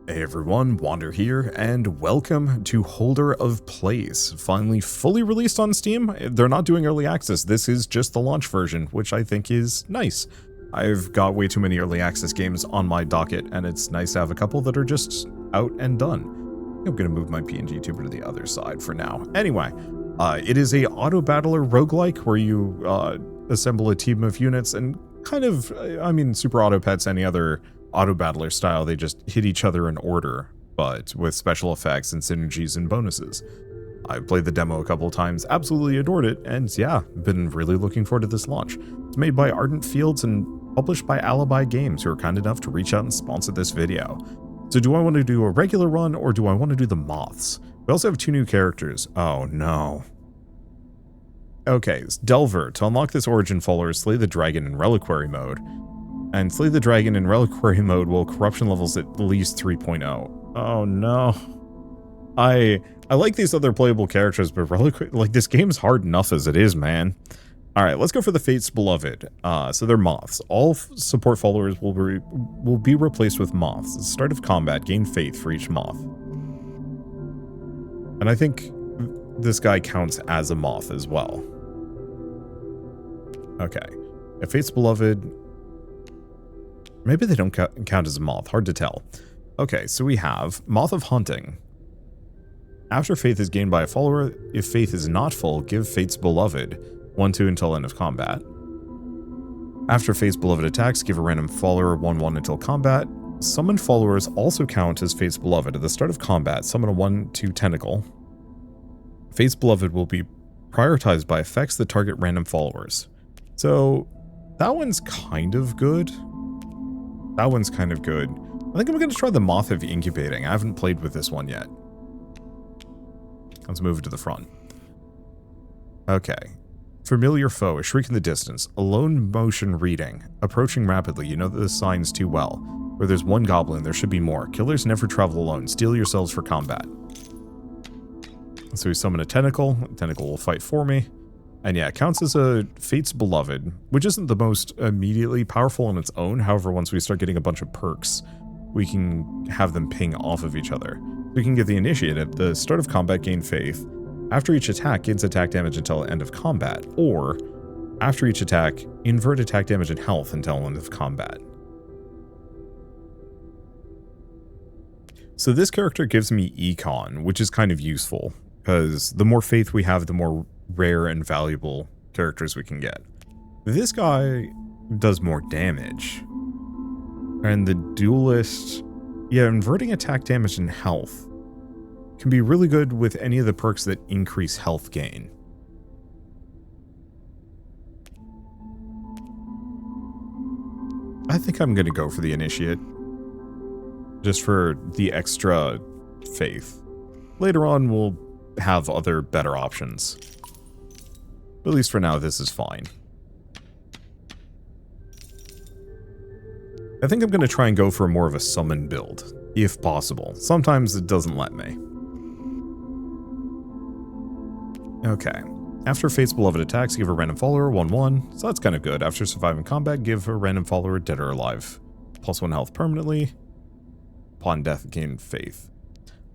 Hey everyone, Wander here, and welcome to Holder of Place. Finally fully released on Steam. They're not doing early access, this is just the launch version, which I think is nice. I've got way too many early access games on my docket, and it's nice to have a couple that are just out and done. I'm gonna move my PNG tuber to the other side for now. Anyway, it is a auto-battler roguelike where you assemble a team of units and kind of, Super Auto Pets, any other auto-battler style, they just hit each other in order, but with special effects and synergies and bonuses. I played the demo a couple of times, absolutely adored it, and yeah, been really looking forward to this launch. It's made by Ardent Fields and published by Alibi Games, who are kind enough to reach out and sponsor this video. So do I want to do a regular run, or do I want to do the moths? We also have two new characters. Oh no. Okay, Delver. To unlock this origin follower, slay the dragon in reliquary mode. And slay the dragon in reliquary mode will corruption levels at least 3.0. Oh no. I like these other playable characters, but this game's hard enough as it is, man. Alright, let's go for the Fates Beloved. So they're moths. All support followers will be replaced with moths. At the start of combat, gain faith for each moth. And I think this guy counts as a moth as well. Okay. A Fates Beloved... Maybe they don't count as a moth. Hard to tell. Okay, so we have Moth of Hunting. After faith is gained by a follower, if faith is not full, give Fate's Beloved 1-2 until end of combat. After Fate's Beloved attacks, give a random follower 1-1 until combat. Summoned followers also count as Fate's Beloved. At the start of combat, summon a 1-2 tentacle. Fate's Beloved will be prioritized by effects that target random followers. So, that one's kind of good. That one's kind of good. I think I'm going to try the Moth of Incubating. I haven't played with this one yet. Let's move it to the front. Okay. Familiar foe, a shriek in the distance, a lone motion reading, approaching rapidly. You know the signs too well. Where there's one goblin, there should be more. Killers never travel alone. Steel yourselves for combat. So we summon a tentacle. A tentacle will fight for me. And yeah, it counts as a Fate's Beloved, which isn't the most immediately powerful on its own. However, once we start getting a bunch of perks, we can have them ping off of each other. We can get the Initiate at the start of combat, gain faith. After each attack, gains attack damage until end of combat. Or, after each attack, invert attack damage and health until end of combat. So this character gives me Econ, which is kind of useful, because the more faith we have, the more rare and valuable characters we can get. This guy does more damage. And the duelist, yeah, inverting attack damage and health can be really good with any of the perks that increase health gain. I think I'm going to go for the Initiate. Just for the extra faith. Later on, we'll have other better options. But at least for now, this is fine. I think I'm going to try and go for more of a summon build, if possible. Sometimes it doesn't let me. Okay. After Fate's Beloved attacks, give a random follower 1-1, so that's kind of good. After surviving combat, give a random follower dead or alive. +1 health permanently. Upon death, gain faith.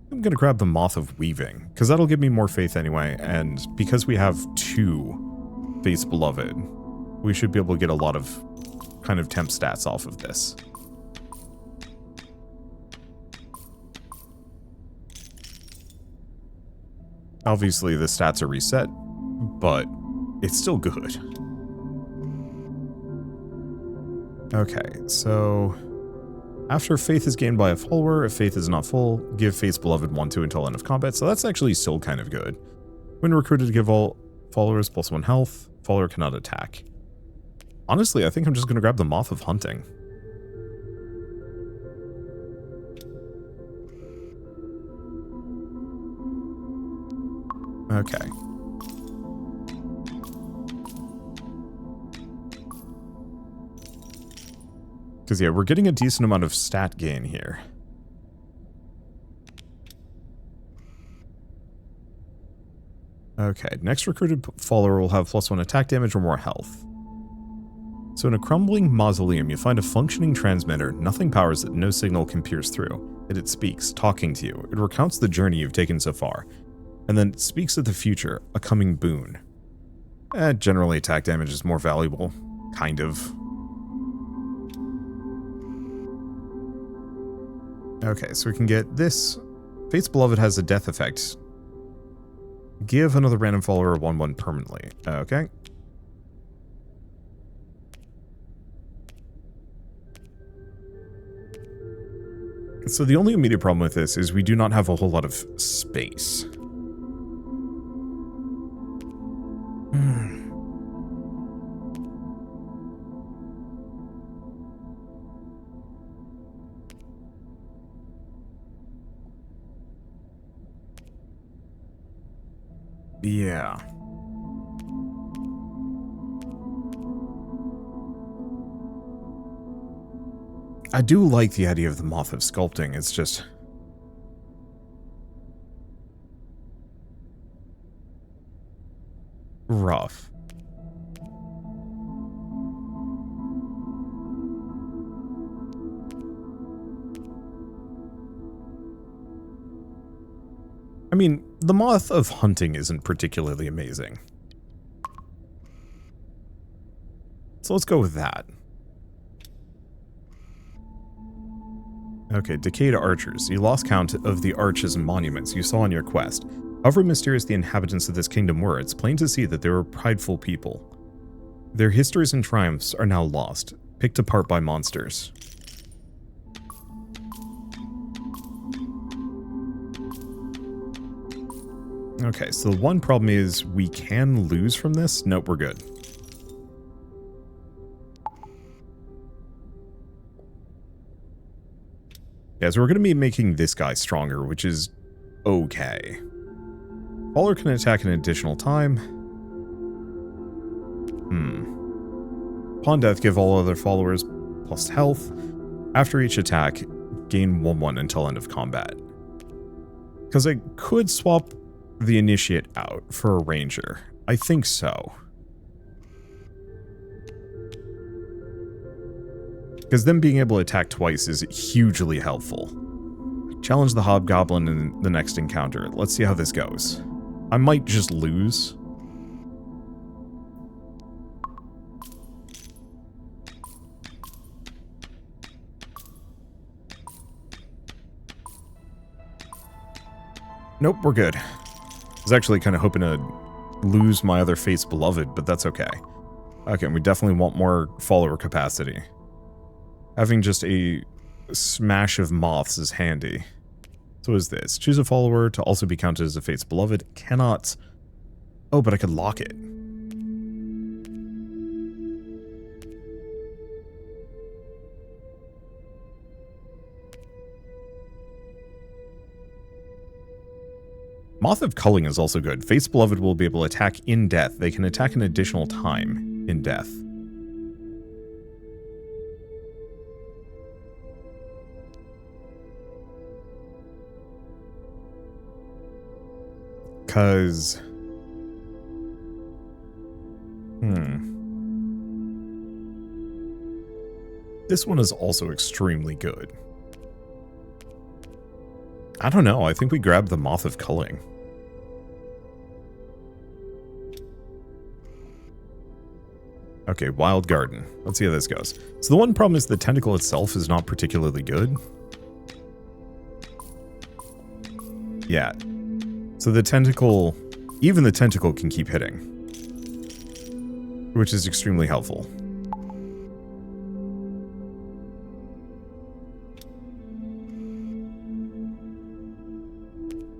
I'm going to grab the Moth of Weaving, because that'll give me more faith anyway, and because we have two Fate's Beloved, we should be able to get a lot of kind of temp stats off of this. Obviously, the stats are reset, but it's still good. Okay, so... After faith is gained by a follower, if faith is not full, give Fate's Beloved 1-2 until end of combat, so that's actually still kind of good. When recruited, give all followers +1 health, follower cannot attack. Honestly, I think I'm just going to grab the Moth of Hunting. Okay. Because, yeah, we're getting a decent amount of stat gain here. Okay, next recruited follower will have +1 attack damage or more health. So in a crumbling mausoleum, you find a functioning transmitter. Nothing powers it, no signal can pierce through. and it speaks, talking to you. It recounts the journey you've taken so far, and then it speaks of the future, a coming boon. Generally attack damage is more valuable. Kind of. Okay, so we can get this. Fate's Beloved has a death effect. Give another random follower a 1/1 permanently. Okay. So the only immediate problem with this is we do not have a whole lot of space. Yeah. I do like the idea of the Moth of Sculpting, it's just... rough. I mean, the Moth of Hunting isn't particularly amazing. So let's go with that. Okay, Decayed Archers. You lost count of the arches and monuments you saw on your quest. However mysterious the inhabitants of this kingdom were, it's plain to see that they were prideful people. Their histories and triumphs are now lost, picked apart by monsters. Okay, so the one problem is we can lose from this. Nope, we're good. Yeah, so we're going to be making this guy stronger, which is okay. Follower can attack an additional time. Upon death, give all other followers plus health. After each attack, gain 1/1 until end of combat. Because I could swap the Initiate out for a Ranger. I think so. Because them being able to attack twice is hugely helpful. Challenge the Hobgoblin in the next encounter. Let's see how this goes. I might just lose. Nope, we're good. I was actually kind of hoping to lose my other Fate's Beloved, but that's okay. Okay, we definitely want more follower capacity. Having just a smash of moths is handy. So what is this? Choose a follower to also be counted as a Fate's Beloved. Cannot... Oh, but I could lock it. Moth of Culling is also good. Fate's Beloved will be able to attack in death. They can attack an additional time in death. Because... This one is also extremely good. I don't know, I think we grabbed the Moth of Culling. Okay, Wild Garden. Let's see how this goes. So the one problem is the tentacle itself is not particularly good. Yeah. So the tentacle, even the tentacle can keep hitting. Which is extremely helpful.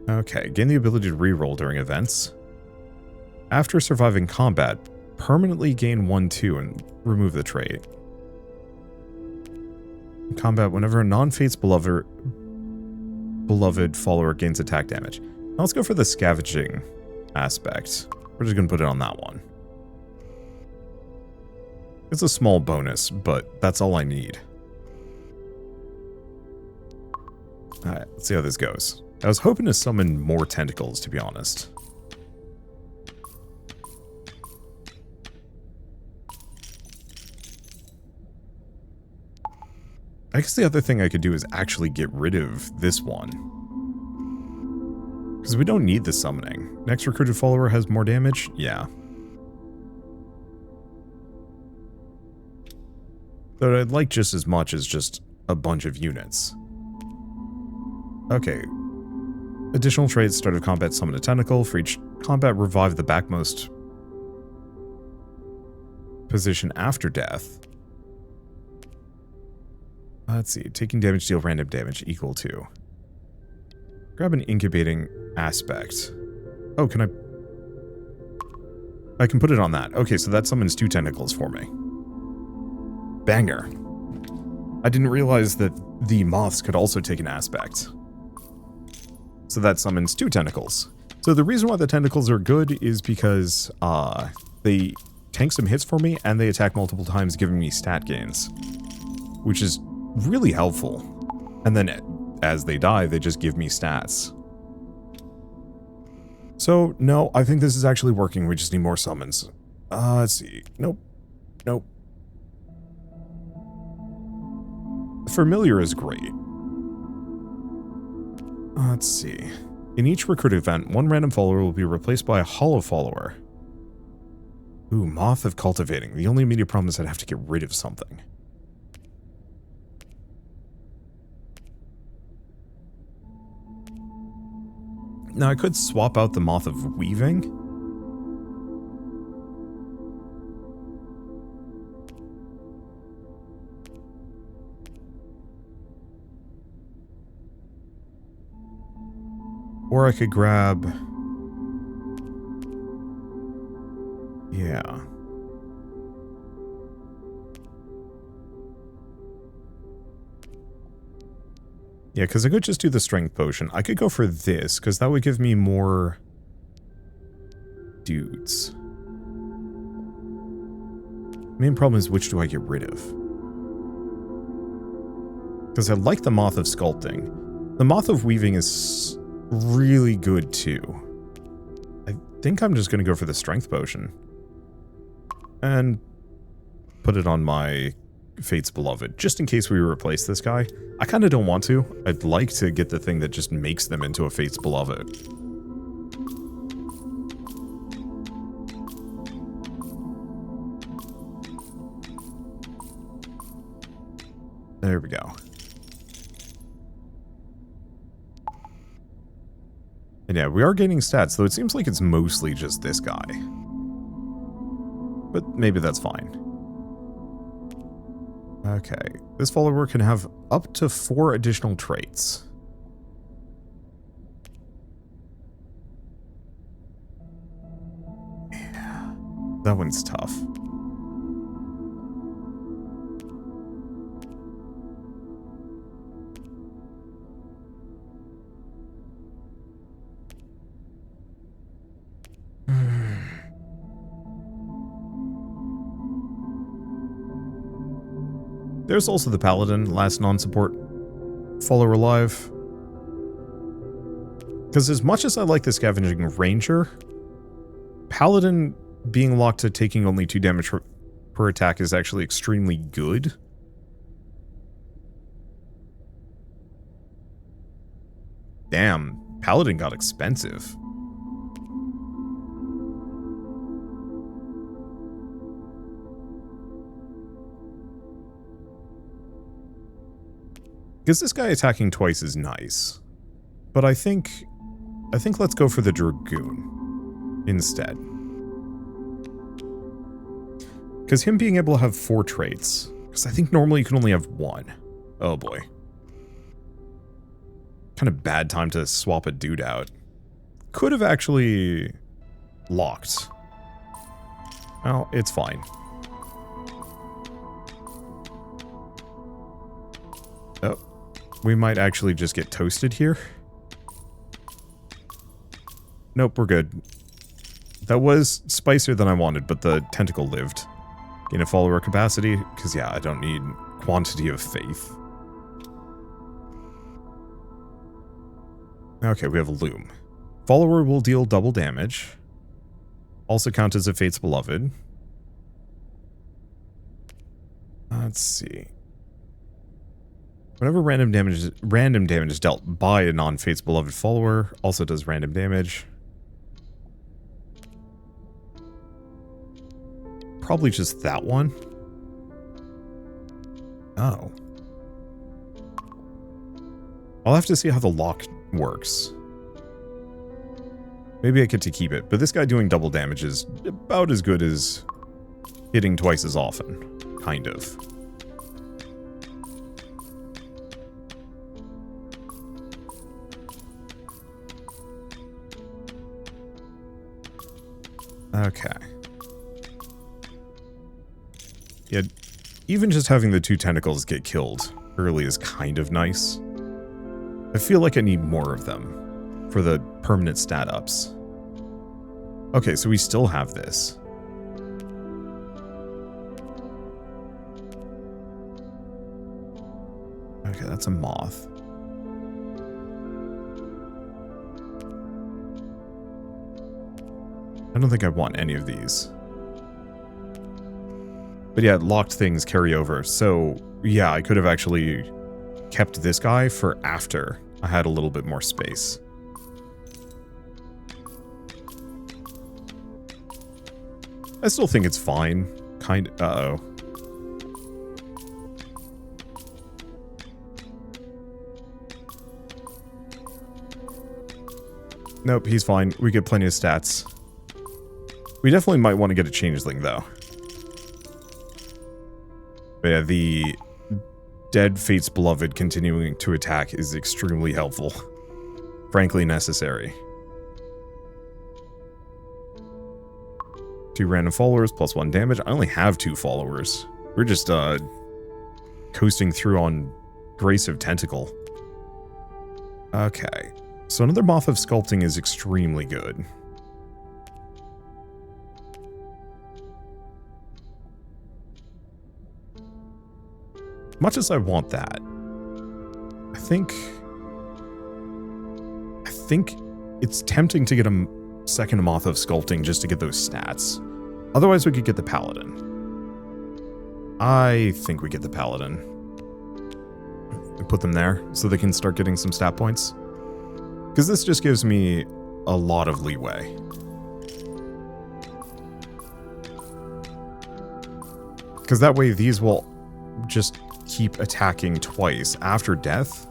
Okay, gain the ability to reroll during events. After surviving combat, permanently gain 1/2 and remove the trait. In combat, whenever a non-Fate's beloved follower gains attack damage. Now let's go for the scavenging aspect. We're just going to put it on that one. It's a small bonus, but that's all I need. Alright, let's see how this goes. I was hoping to summon more tentacles, to be honest. I guess the other thing I could do is actually get rid of this one. Because we don't need the summoning. Next recruited follower has more damage? Yeah. But I'd like just as much as just a bunch of units. Okay. Additional traits, start of combat, summon a tentacle. For each combat, revive the backmost position after death. Let's see. Taking damage, deal random damage equal to. Grab an incubating aspect. Oh, can I can put it on that. Okay, so that summons 2 tentacles for me. Banger. I didn't realize that the moths could also take an aspect. So that summons 2 tentacles. So the reason why the tentacles are good is because they tank some hits for me and they attack multiple times, giving me stat gains, which is really helpful. And then as they die, they just give me stats. So, no, I think this is actually working. We just need more summons. Let's see. Nope. Nope. Familiar is great. Let's see. In each recruit event, 1 random follower will be replaced by a hollow follower. Ooh, Moth of Cultivating. The only immediate problem is I'd have to get rid of something. Now, I could swap out the Moth of Weaving. Or I could grab... Yeah. Yeah, because I could just do the strength potion. I could go for this, because that would give me more dudes. Main problem is, which do I get rid of? Because I like the Moth of Sculpting. The Moth of Weaving is really good, too. I think I'm just going to go for the strength potion. And put it on my Fate's Beloved, just in case we replace this guy. I kind of don't want to. I'd like to get the thing that just makes them into a Fate's Beloved. There we go. And yeah, we are gaining stats, though it seems like it's mostly just this guy. But maybe that's fine. Okay, this follower can have up to 4 additional traits. Yeah, that one's tough. There's also the Paladin, last non-support follower alive. Because as much as I like the Scavenging Ranger, Paladin being locked to taking only 2 damage per attack is actually extremely good. Damn, Paladin got expensive. Because this guy attacking twice is nice. But I think let's go for the Dragoon instead. Because him being able to have 4 traits. Because I think normally you can only have 1. Oh boy. Kind of bad time to swap a dude out. Could have actually locked. Well, it's fine. Oh. We might actually just get toasted here. Nope, we're good. That was spicier than I wanted, but the tentacle lived. Gain a follower capacity, because yeah, I don't need quantity of faith. Okay, we have a Loom. Follower will deal double damage. Also count as a Fate's Beloved. Let's see. Whenever random damage is dealt by a non-Fate's Beloved follower, also does random damage. Probably just that one. Oh. I'll have to see how the lock works. Maybe I get to keep it, but this guy doing double damage is about as good as hitting twice as often. Kind of. Okay. Yeah, even just having the 2 tentacles get killed early is kind of nice. I feel like I need more of them for the permanent stat ups. Okay, so we still have this. Okay, that's a moth. I don't think I want any of these. But yeah, locked things carry over. So yeah, I could have actually kept this guy for after I had a little bit more space. I still think it's fine. Uh-oh. Nope, he's fine. We get plenty of stats. We definitely might want to get a changeling, though. But yeah, the Dead Fate's Beloved continuing to attack is extremely helpful. Frankly, necessary. 2 random followers, plus 1 damage. I only have 2 followers. We're just, coasting through on Grace of Tentacle. Okay. So another Moth of Sculpting is extremely good. Much as I want that, I think it's tempting to get a second Moth of Sculpting just to get those stats. Otherwise, we could get the Paladin. I think we get the Paladin. We put them there so they can start getting some stat points. Because this just gives me a lot of leeway. Because that way these will just keep attacking twice after death,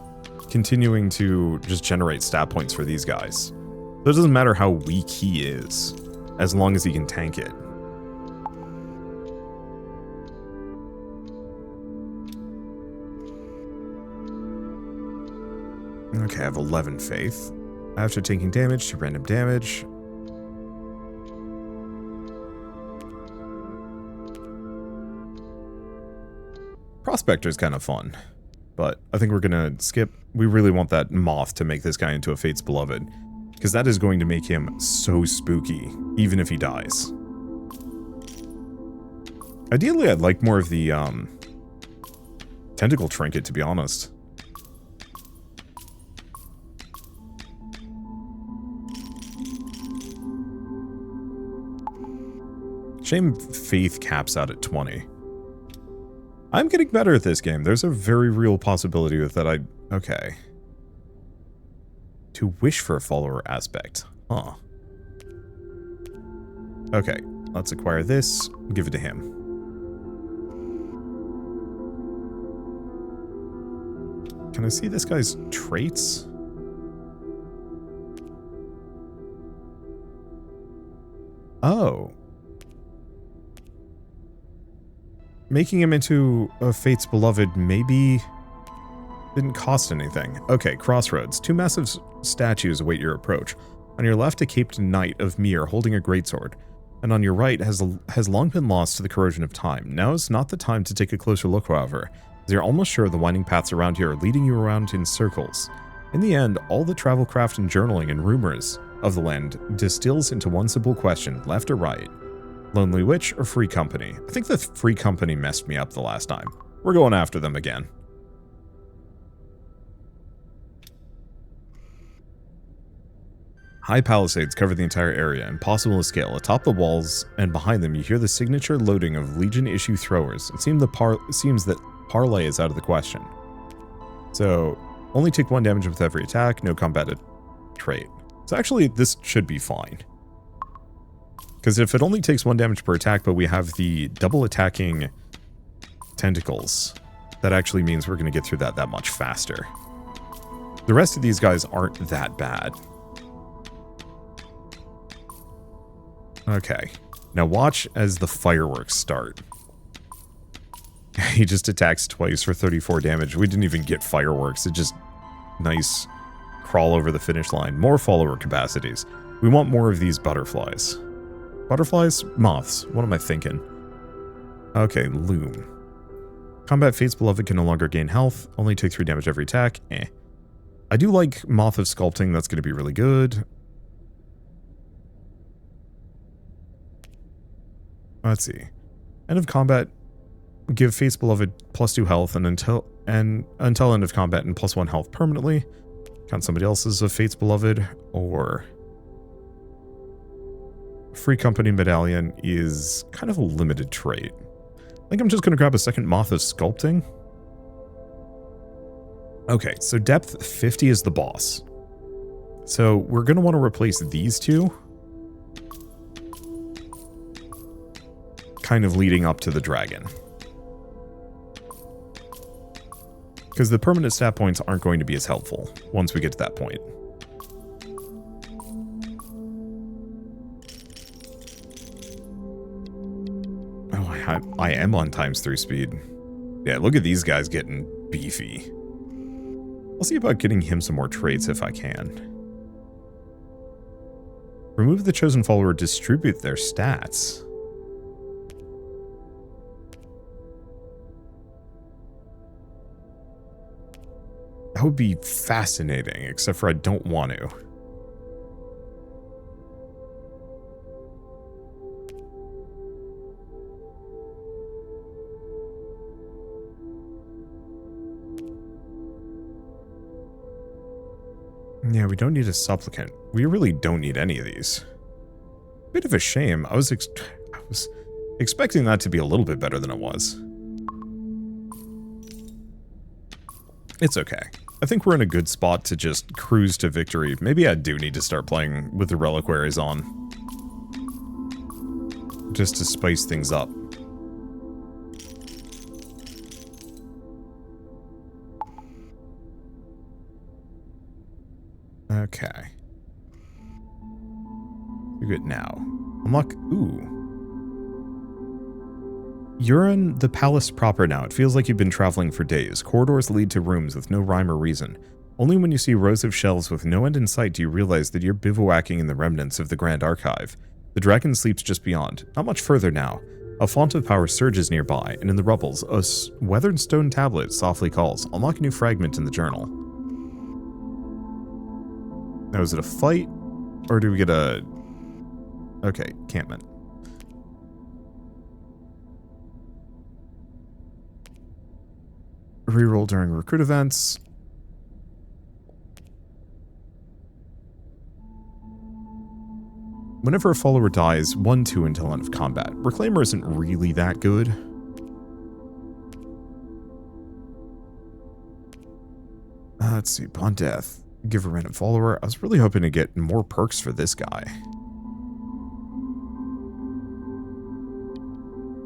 continuing to just generate stat points for these guys. So it doesn't matter how weak he is, as long as he can tank it. Okay, I have 11 faith. After taking damage to random damage. Prospector is kind of fun, but I think we're gonna skip. We really want that moth to make this guy into a Fate's Beloved, because that is going to make him so spooky, even if he dies. Ideally, I'd like more of the tentacle trinket, to be honest. Shame faith caps out at 20. I'm getting better at this game. There's a very real possibility with that. Okay. To wish for a follower aspect. Huh. Okay, let's acquire this. Give it to him. Can I see this guy's traits? Oh. Making him into a Fate's Beloved maybe didn't cost anything. Okay, crossroads. 2 massive statues await your approach. On your left, a caped knight of Mir holding a greatsword, and on your right has long been lost to the corrosion of time. Now is not the time to take a closer look, however, as you're almost sure the winding paths around here are leading you around in circles. In the end, all the travel craft and journaling and rumors of the land distills into one simple question, left or right. Lonely Witch or Free Company? I think the Free Company messed me up the last time. We're going after them again. High palisades cover the entire area, impossible to scale. Atop the walls and behind them, you hear the signature loading of Legion issue throwers. It seems that parley is out of the question. So, only take 1 damage with every attack, no combated trait. So actually, this should be fine. Because if it only takes 1 damage per attack, but we have the double attacking tentacles, that actually means we're going to get through that much faster. The rest of these guys aren't that bad. Okay. Now watch as the fireworks start. He just attacks twice for 34 damage. We didn't even get fireworks. It just... nice crawl over the finish line. More follower capacities. We want more of these butterflies. Butterflies? Moths. What am I thinking? Okay, Loom. Combat Fate's Beloved can no longer gain health. Only take 3 damage every attack. I do like Moth of Sculpting. That's going to be really good. Let's see. End of combat. Give Fate's Beloved +2 health and until end of combat and +1 health permanently. Count somebody else's of Fate's Beloved, or Free Company Medallion is kind of a limited trait. I think I'm just going to grab a second Moth of Sculpting. Okay, so depth 50 is the boss. So we're going to want to replace these two, kind of leading up to the dragon. Because the permanent stat points aren't going to be as helpful once we get to that point. Oh, I am on ×3 speed. Yeah, look at these guys getting beefy. I'll see about getting him some more traits if I can. Remove the chosen follower, distribute their stats. That would be fascinating, except for I don't want to. Yeah, we don't need a supplicant. We really don't need any of these. Bit of a shame. I was expecting that to be a little bit better than it was. It's okay. I think we're in a good spot to just cruise to victory. Maybe I do need to start playing with the reliquaries on. Just to spice things up. Okay. You're good now. Unlock... Ooh. You're in the palace proper now. It feels like you've been traveling for days. Corridors lead to rooms with no rhyme or reason. Only when you see rows of shelves with no end in sight do you realize that you're bivouacking in the remnants of the Grand Archive. The dragon sleeps just beyond. Not much further now. A font of power surges nearby, and in the rubbles, a weathered stone tablet softly calls. Unlock a new fragment in the journal. Now, is it a fight? Or do we get a... Okay, encampment. Reroll during recruit events. Whenever a follower dies, 1/2 until end of combat. Reclaimer isn't really that good. Let's see, Bond Death. Give a random follower. I was really hoping to get more perks for this guy.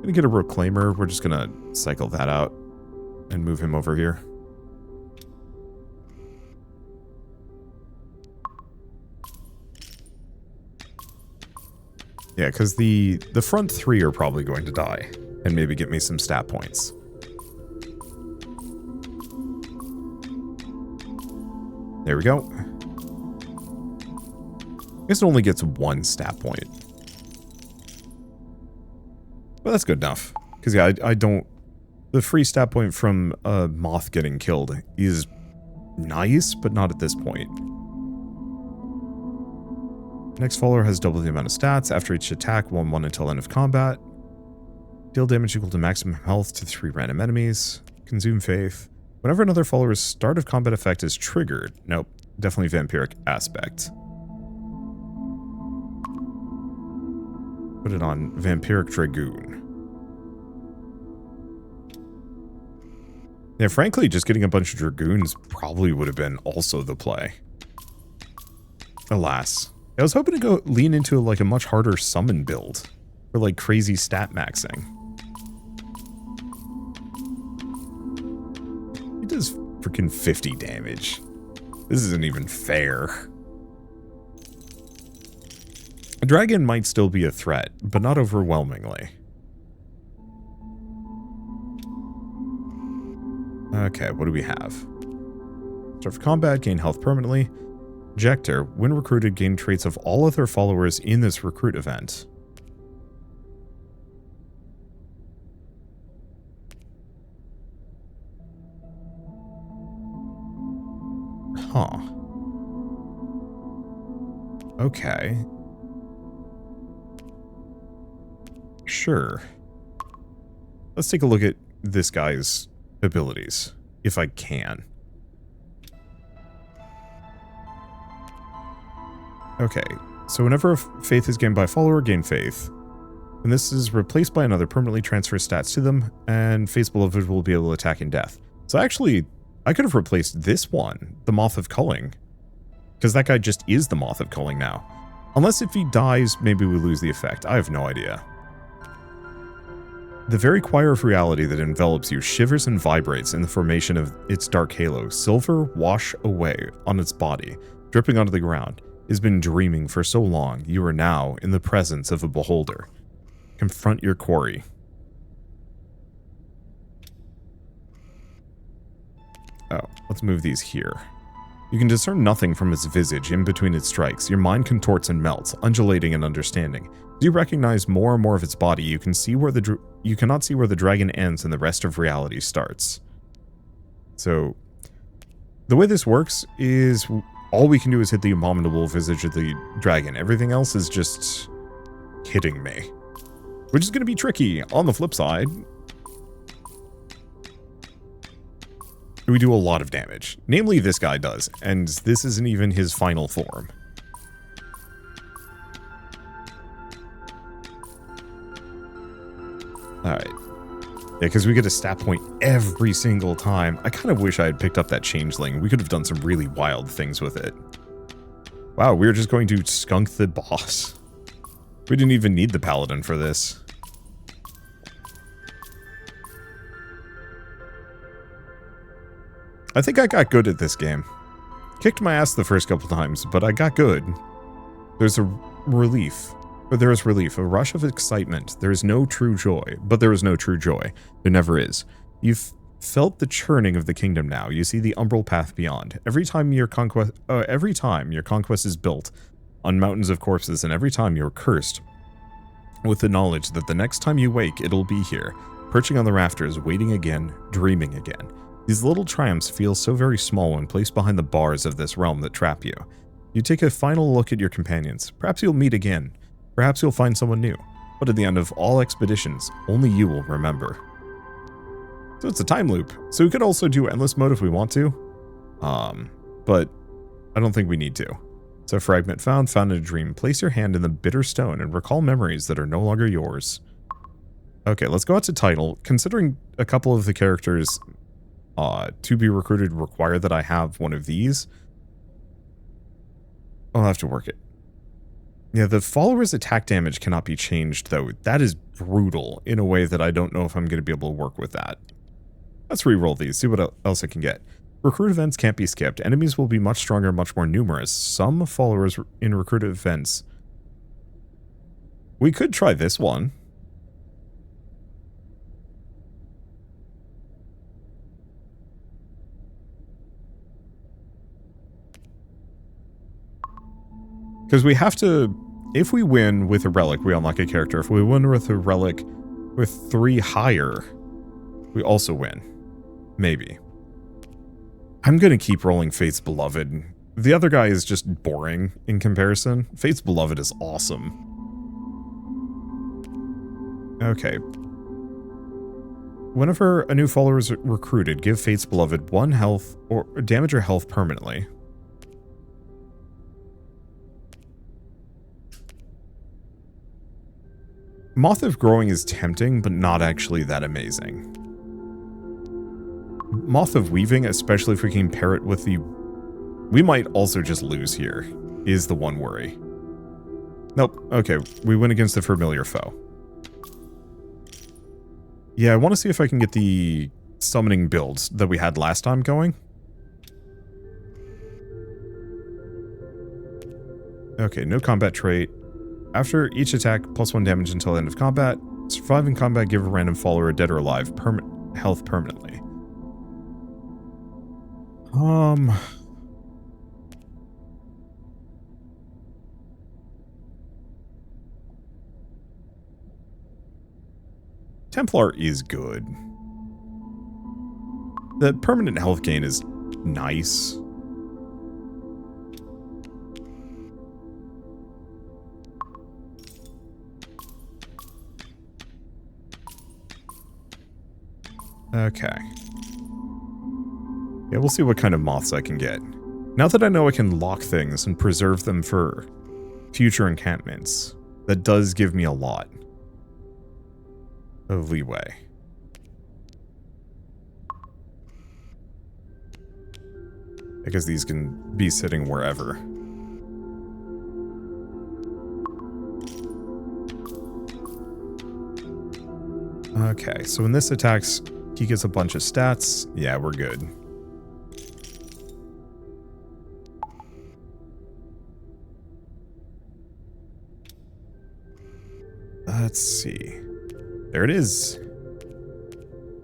Gonna get a Reclaimer. We're just gonna cycle that out and move him over here. Yeah, because the front 3 are probably going to die, and maybe get me some stat points. There we go. I guess it only gets 1 stat point. But that's good enough. Because, yeah, I don't... The free stat point from a moth getting killed is nice, but not at this point. Next follower has double the amount of stats. After each attack, 1/1 until end of combat. Deal damage equal to maximum health to 3 random enemies. Consume faith. Whenever another follower's start of combat effect is triggered. Nope, definitely vampiric aspect. Put it on Vampiric Dragoon. Yeah, frankly, just getting a bunch of Dragoons probably would have been also the play. Alas. I was hoping to go lean into like a much harder summon build. For like crazy stat maxing. It does freaking 50 damage. This isn't even fair. A dragon might still be a threat, but not overwhelmingly. Okay, what do we have? Start for combat, gain health permanently. Ejector, when recruited, gain traits of all other followers in this recruit event. Huh. Okay. Sure. Let's take a look at this guy's abilities, if I can. Okay, so whenever faith is gained by a follower, gain faith. And this is replaced by another, permanently transfers stats to them, and Faith's Beloved will be able to attack in death. So actually, I could have replaced this one, the Moth of Culling, because that guy just is the Moth of Culling now. Unless if he dies, maybe we lose the effect. I have no idea. The very choir of reality that envelops you shivers and vibrates in the formation of its dark halo. Silver wash away on its body, dripping onto the ground. Has been dreaming for so long, you are now in the presence of a beholder. Confront your quarry. Oh, let's move these here. You can discern nothing from its visage in between its strikes. Your mind contorts and melts, undulating in understanding. As you recognize more and more of its body, you cannot see where the dragon ends and the rest of reality starts. So, the way this works is all we can do is hit the abominable visage of the dragon. Everything else is just hitting me. Which is going to be tricky. On the flip side, we do a lot of damage. Namely, this guy does. And this isn't even his final form. Alright. Yeah, because we get a stat point every single time. I kind of wish I had picked up that changeling. We could have done some really wild things with it. Wow, we were just going to skunk the boss. We didn't even need the paladin for this. I think I got good at this game. Kicked my ass the first couple times, but I got good. There's a relief. But there is relief, a rush of excitement. There is no true joy, but there is no true joy. There never is. You've felt the churning of the kingdom now. You see the umbral path beyond. Every time your conquest is built on mountains of corpses, and every time you're cursed with the knowledge that the next time you wake, it'll be here, perching on the rafters, waiting again, dreaming again. These little triumphs feel so very small when placed behind the bars of this realm that trap you. You take a final look at your companions. Perhaps you'll meet again. Perhaps you'll find someone new, but at the end of all expeditions, only you will remember. So it's a time loop. So we could also do endless mode if we want to, but I don't think we need to. So fragment found in a dream. Place your hand in the bitter stone and recall memories that are no longer yours. Okay, let's go out to title. Considering a couple of the characters to be recruited require that I have one of these, I'll have to work it. Yeah, the follower's attack damage cannot be changed, though. That is brutal in a way that I don't know if I'm going to be able to work with that. Let's re-roll these, see what else I can get. Recruit events can't be skipped. Enemies will be much stronger, much more numerous. Some followers in recruit events. We could try this one. Because we have to, if we win with a relic, we unlock a character. If we win with a relic with 3 higher, we also win. Maybe. I'm going to keep rolling Faith's Beloved. The other guy is just boring in comparison. Faith's Beloved is awesome. Okay. Whenever a new follower is recruited, give Faith's Beloved 1 health or damage or health permanently. Moth of Growing is tempting, but not actually that amazing. Moth of Weaving, especially if we can pair it with the... We might also just lose here, is the one worry. Nope. Okay, we win against the familiar foe. Yeah, I want to see if I can get the summoning builds that we had last time going. Okay, no combat trait. After each attack, +1 damage until end of combat. Survive in combat, give a random follower, dead or alive, health permanently. Templar is good. The permanent health gain is nice. Okay. Yeah, we'll see what kind of moths I can get. Now that I know I can lock things and preserve them for future encampments, that does give me a lot of leeway. Because these can be sitting wherever. Okay, so when this attacks, he gets a bunch of stats. Yeah, we're good. Let's see. There it is.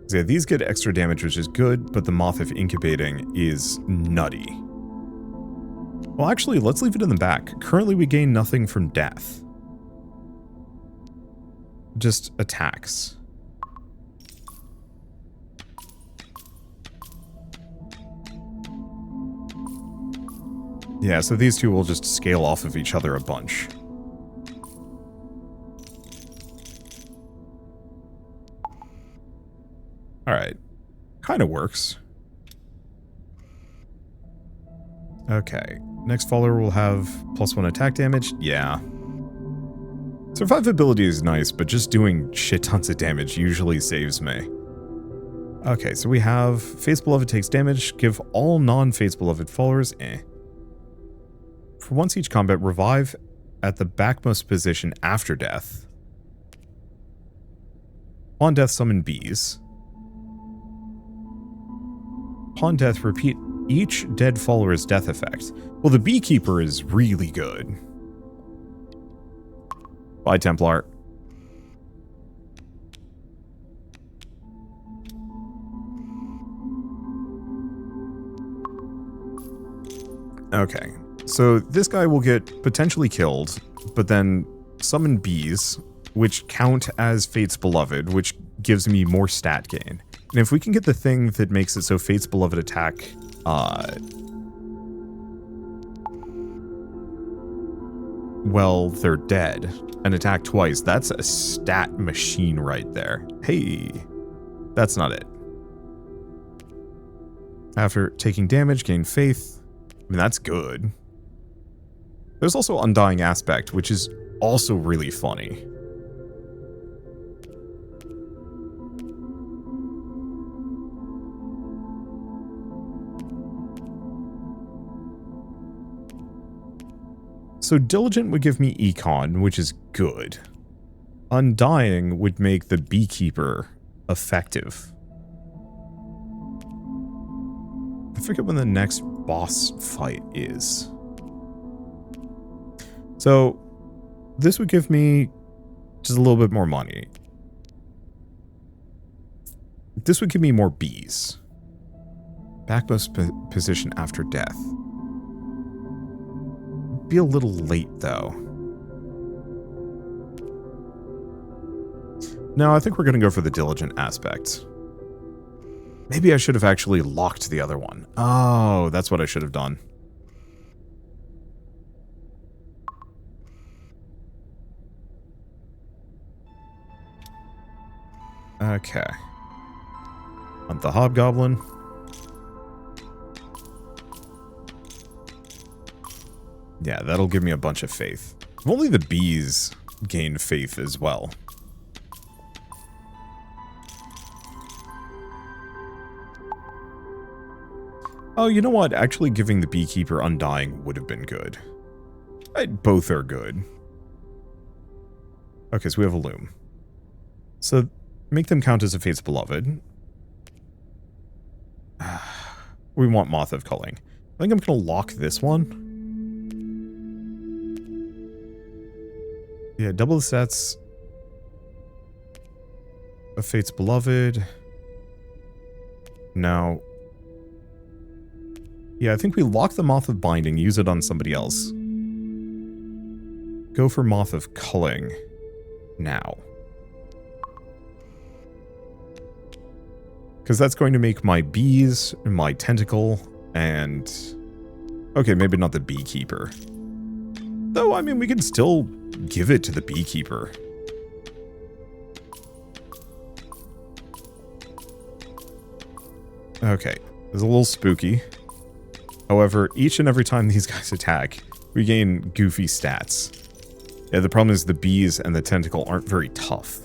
Yeah, these get extra damage, which is good, but the Moth of Incubating is nutty. Well, actually, let's leave it in the back. Currently, we gain nothing from death. Just attacks. Yeah, so these two will just scale off of each other a bunch. Alright. Kind of works. Okay. Next follower will have +1 attack damage. Yeah. Survivability is nice, but just doing shit tons of damage usually saves me. Okay, so we have Fates Beloved takes damage. Give all non-Fates Beloved followers for once each combat, revive at the backmost position after death. On death, summon bees. Upon death, repeat each dead follower's death effect. Well, the Beekeeper is really good. Bye, Templar. Okay, so this guy will get potentially killed, but then summon bees, which count as Fates Beloved, which gives me more stat gain. And if we can get the thing that makes it so Fates Beloved attack, well, they're dead, and attack twice, that's a stat machine right there. Hey, that's not it. After taking damage, gain faith. I mean, that's good. There's also Undying Aspect, which is also really funny. So Diligent would give me Econ, which is good. Undying would make the Beekeeper effective. I forget when the next boss fight is. So this would give me just a little bit more money. This would give me more bees. Backmost position after death. Be a little late, though. No, I think we're going to go for the Diligent aspect. Maybe I should have actually locked the other one. Oh, that's what I should have done. Okay. Want the Hobgoblin. Yeah, that'll give me a bunch of faith. If only the bees gain faith as well. Oh, you know what? Actually giving the Beekeeper Undying would have been good. Both are good. Okay, so we have a Loom. So, make them count as a Fate's Beloved. We want Moth of Culling. I think I'm going to lock this one. Yeah, double the sets. A Fate's Beloved. Now... Yeah, I think we lock the Moth of Binding, use it on somebody else. Go for Moth of Culling now. Because that's going to make my bees, my tentacle, and... Okay, maybe not the Beekeeper. Though, I mean, we can still give it to the Beekeeper. Okay, it's a little spooky. However, each and every time these guys attack, we gain goofy stats. Yeah, the problem is the bees and the tentacle aren't very tough.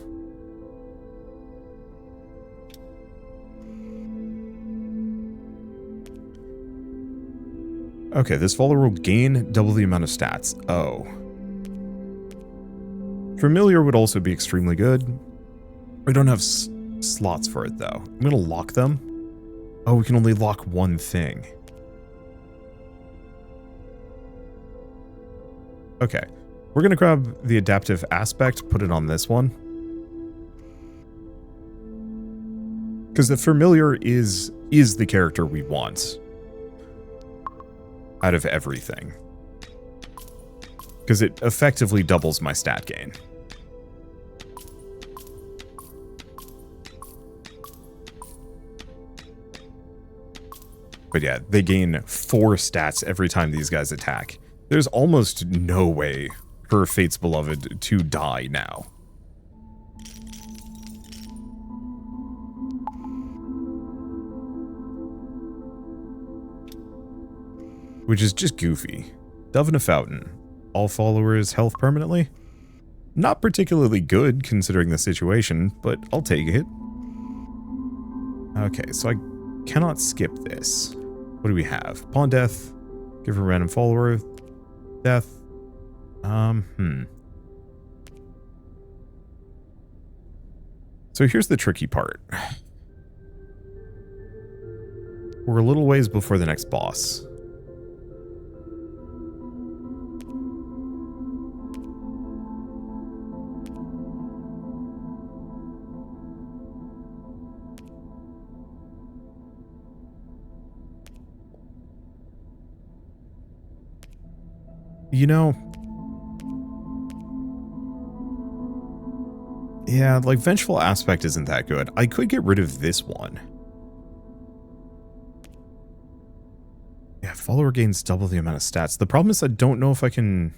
Okay, this follower will gain double the amount of stats. Oh. Familiar would also be extremely good. We don't have slots for it, though. I'm going to lock them. Oh, we can only lock one thing. Okay. We're going to grab the adaptive aspect, put it on this one. Because the familiar is the character we want. Out of everything. Because it effectively doubles my stat gain. But yeah, they gain 4 stats every time these guys attack. There's almost no way for Fate's Beloved to die now. Which is just goofy. Dove in a Fountain. All followers health permanently? Not particularly good considering the situation, but I'll take it. Okay, so I cannot skip this. What do we have? Pawn Death. Give a random follower. Death. So here's the tricky part. We're a little ways before the next boss. You know, yeah, like Vengeful Aspect isn't that good. I could get rid of this one. Yeah, follower gains double the amount of stats. The problem is I don't know if I can...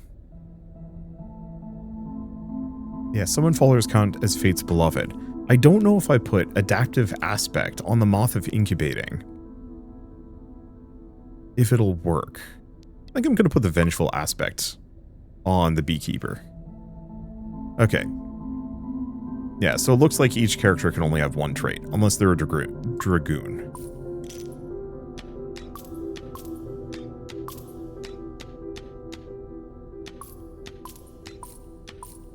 Yeah, summon followers count as Fate's Beloved. I don't know if I put Adaptive Aspect on the Moth of Incubating. If it'll work. I think I'm going to put the Vengeful Aspect on the Beekeeper. Okay. Yeah, so it looks like each character can only have one trait, unless they're a Dragoon.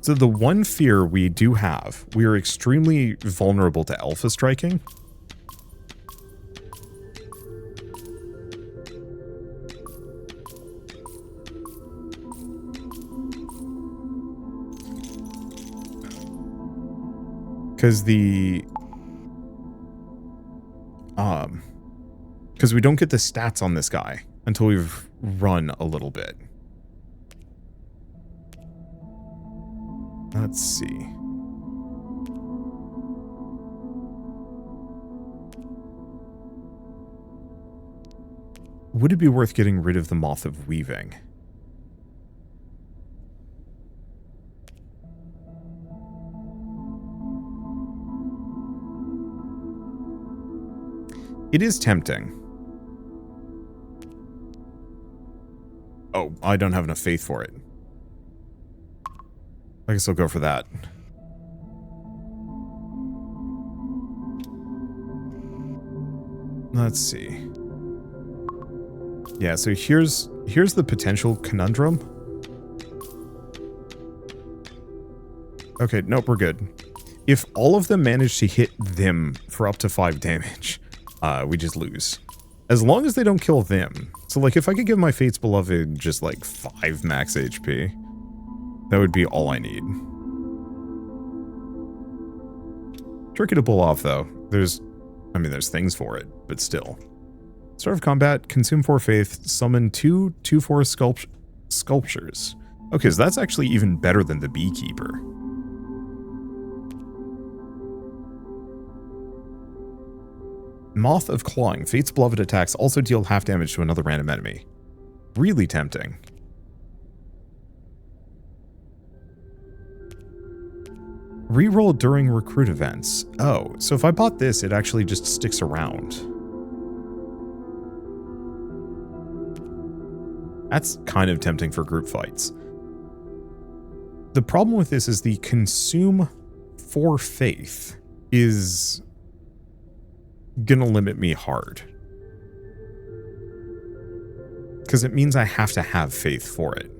So the one fear we do have, we are extremely vulnerable to Alpha Striking. Because because we don't get the stats on this guy until we've run a little bit. Let's see. Would it be worth getting rid of the Moth of Weaving? It is tempting. Oh, I don't have enough faith for it. I guess I'll go for that. Let's see. Yeah, so here's the potential conundrum. Okay, nope, we're good. If all of them manage to hit them for up to 5 damage, we just lose. As long as they don't kill them. So, like, if I could give my Fate's Beloved just, like, 5 max HP, that would be all I need. Tricky to pull off, though. There's things for it, but still. Start of combat, consume 4 faith, summon 2 2/4 sculptures. Okay, so that's actually even better than the Beekeeper. Moth of Clawing. Fate's Beloved attacks also deal half damage to another random enemy. Really tempting. Reroll during recruit events. Oh, so if I bought this, it actually just sticks around. That's kind of tempting for group fights. The problem with this is the consume 4 faith is gonna limit me hard. Because it means I have to have faith for it.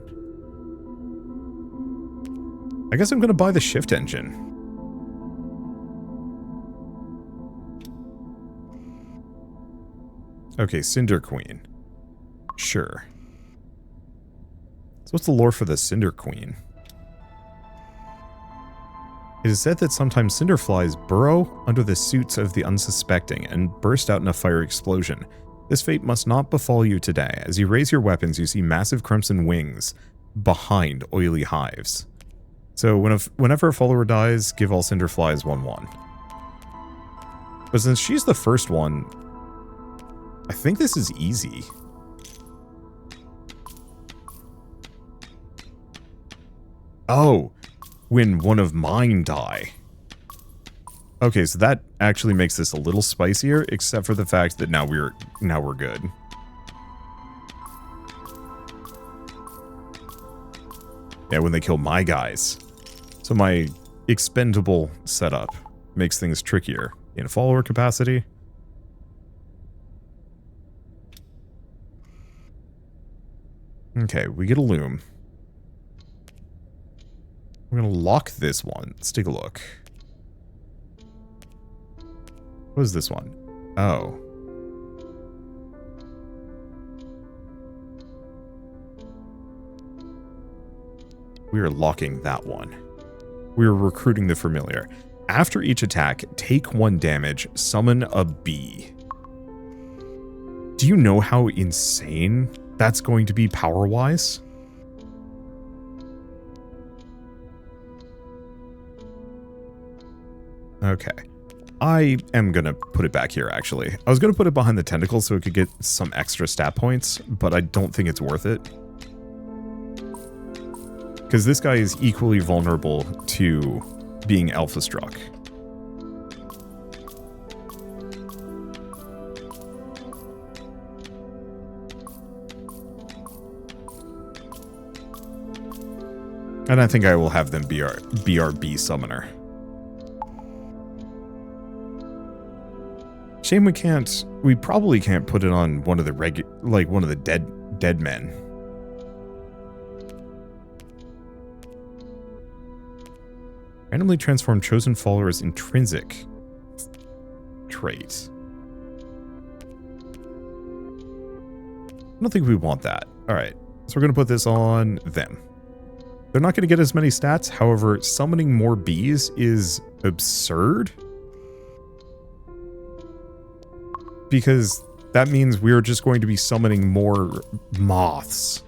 I guess I'm gonna buy the shift engine. Okay, Cinder Queen. Sure. So what's the lore for the Cinder Queen? It is said that sometimes cinder flies burrow under the suits of the unsuspecting and burst out in a fiery explosion. This fate must not befall you today. As you raise your weapons, you see massive crimson wings behind oily hives. So whenever a follower dies, give all cinder flies 1/1. But since she's the first one, I think this is easy. Oh, when one of mine die. Okay, so that actually makes this a little spicier, except for the fact that now we're good. Yeah, when they kill my guys. So my expendable setup makes things trickier in follower capacity. Okay, we get a loom. We're going to lock this one. Let's take a look. What is this one? Oh. We are locking that one. We are recruiting the familiar. After each attack, take 1 damage, summon a bee. Do you know how insane that's going to be power-wise? Okay. I am going to put it back here, actually. I was going to put it behind the tentacles so it could get some extra stat points, but I don't think it's worth it. Because this guy is equally vulnerable to being alpha struck. And I think I will have them be our BRB summoner. Shame we probably can't put it on one of the one of the dead men. Randomly transform chosen follower's intrinsic trait. I don't think we want that. Alright, so we're going to put this on them. They're not going to get as many stats, however, summoning more bees is absurd. Because that means we're just going to be summoning more moths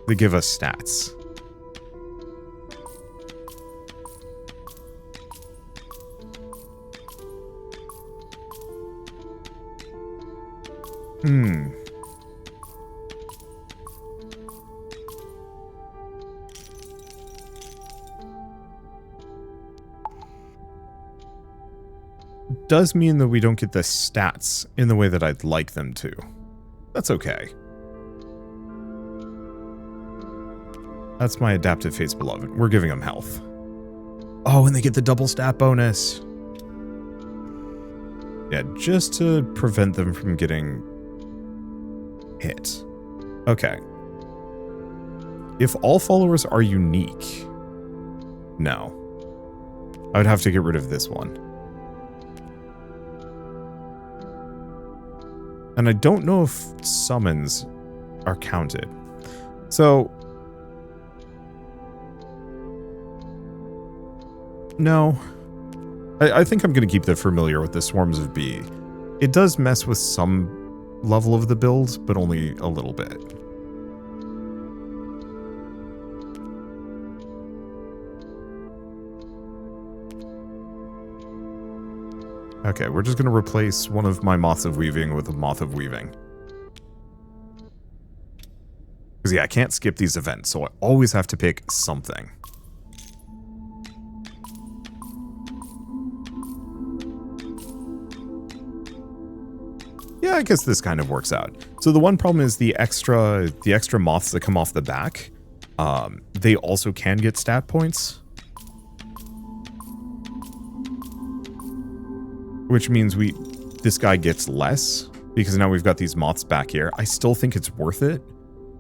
that give us stats. Does mean that we don't get the stats in the way that I'd like them to. That's okay. That's my adaptive Fate's Beloved. We're giving them health. Oh, and they get the double stat bonus. Yeah, just to prevent them from getting hit. Okay. If all followers are unique, no. I would have to get rid of this one. And I don't know if summons are counted. So, no. I think I'm going to keep the familiar with the Swarms of Bee. It does mess with some level of the build, but only a little bit. Okay, we're just going to replace one of my Moths of Weaving with a Moth of Weaving. Because, yeah, I can't skip these events, so I always have to pick something. Yeah, I guess this kind of works out. So the one problem is the extra moths that come off the back, they also can get stat points. Which means this guy gets less, because now we've got these moths back here. I still think it's worth it,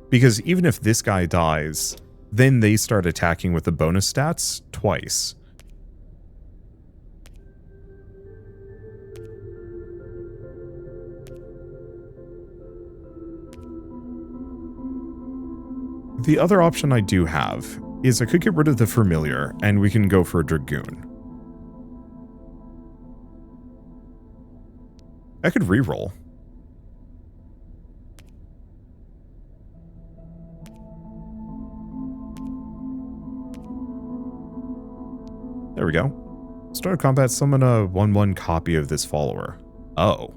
because even if this guy dies, then they start attacking with the bonus stats twice. The other option I do have is I could get rid of the Familiar, and we can go for a Dragoon. I could reroll. There we go. Start combat, summon a 1/1 copy of this follower. Oh.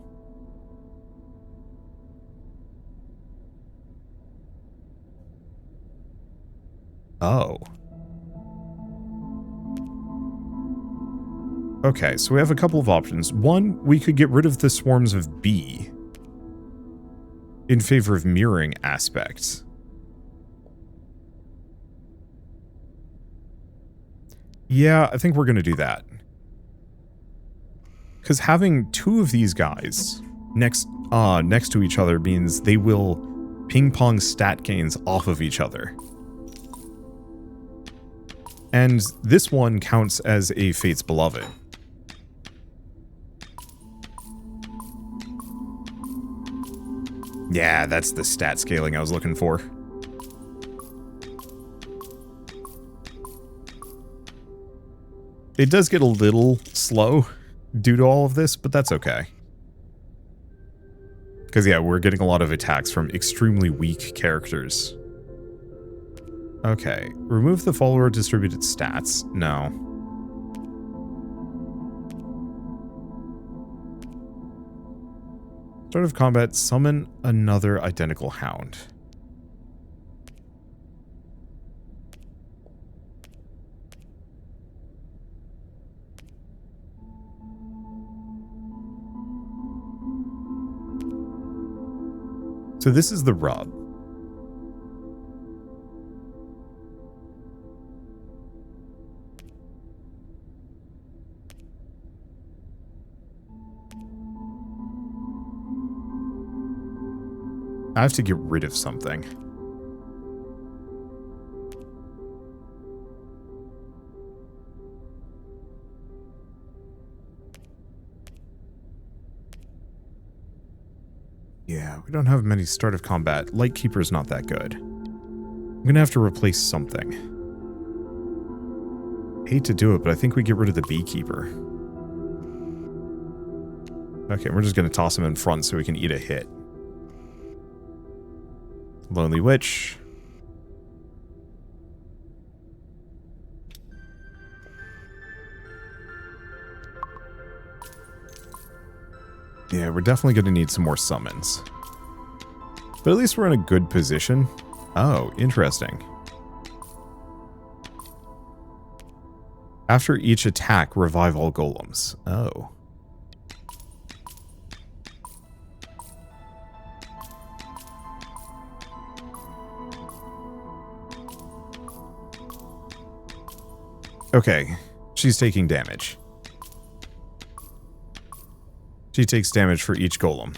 Oh. Okay, so we have a couple of options. One, we could get rid of the Swarms of Bee in favor of mirroring aspects. Yeah, I think we're going to do that. Because having two of these guys next to each other means they will ping-pong stat gains off of each other. And this one counts as a Fate's Beloved. Yeah, that's the stat scaling I was looking for. It does get a little slow due to all of this, but that's okay. Because, yeah, we're getting a lot of attacks from extremely weak characters. Okay, remove the follower distributed stats. No. Start of combat, summon another identical hound. So this is the rub. I have to get rid of something. Yeah, we don't have many start of combat. Lightkeeper's not that good. I'm gonna have to replace something. Hate to do it, but I think we get rid of the Beekeeper. Okay, we're just gonna toss him in front so we can eat a hit. Lonely Witch. Yeah, we're definitely going to need some more summons. But at least we're in a good position. Oh, interesting. After each attack, revive all golems. Oh. Okay, she's taking damage. She takes damage for each golem.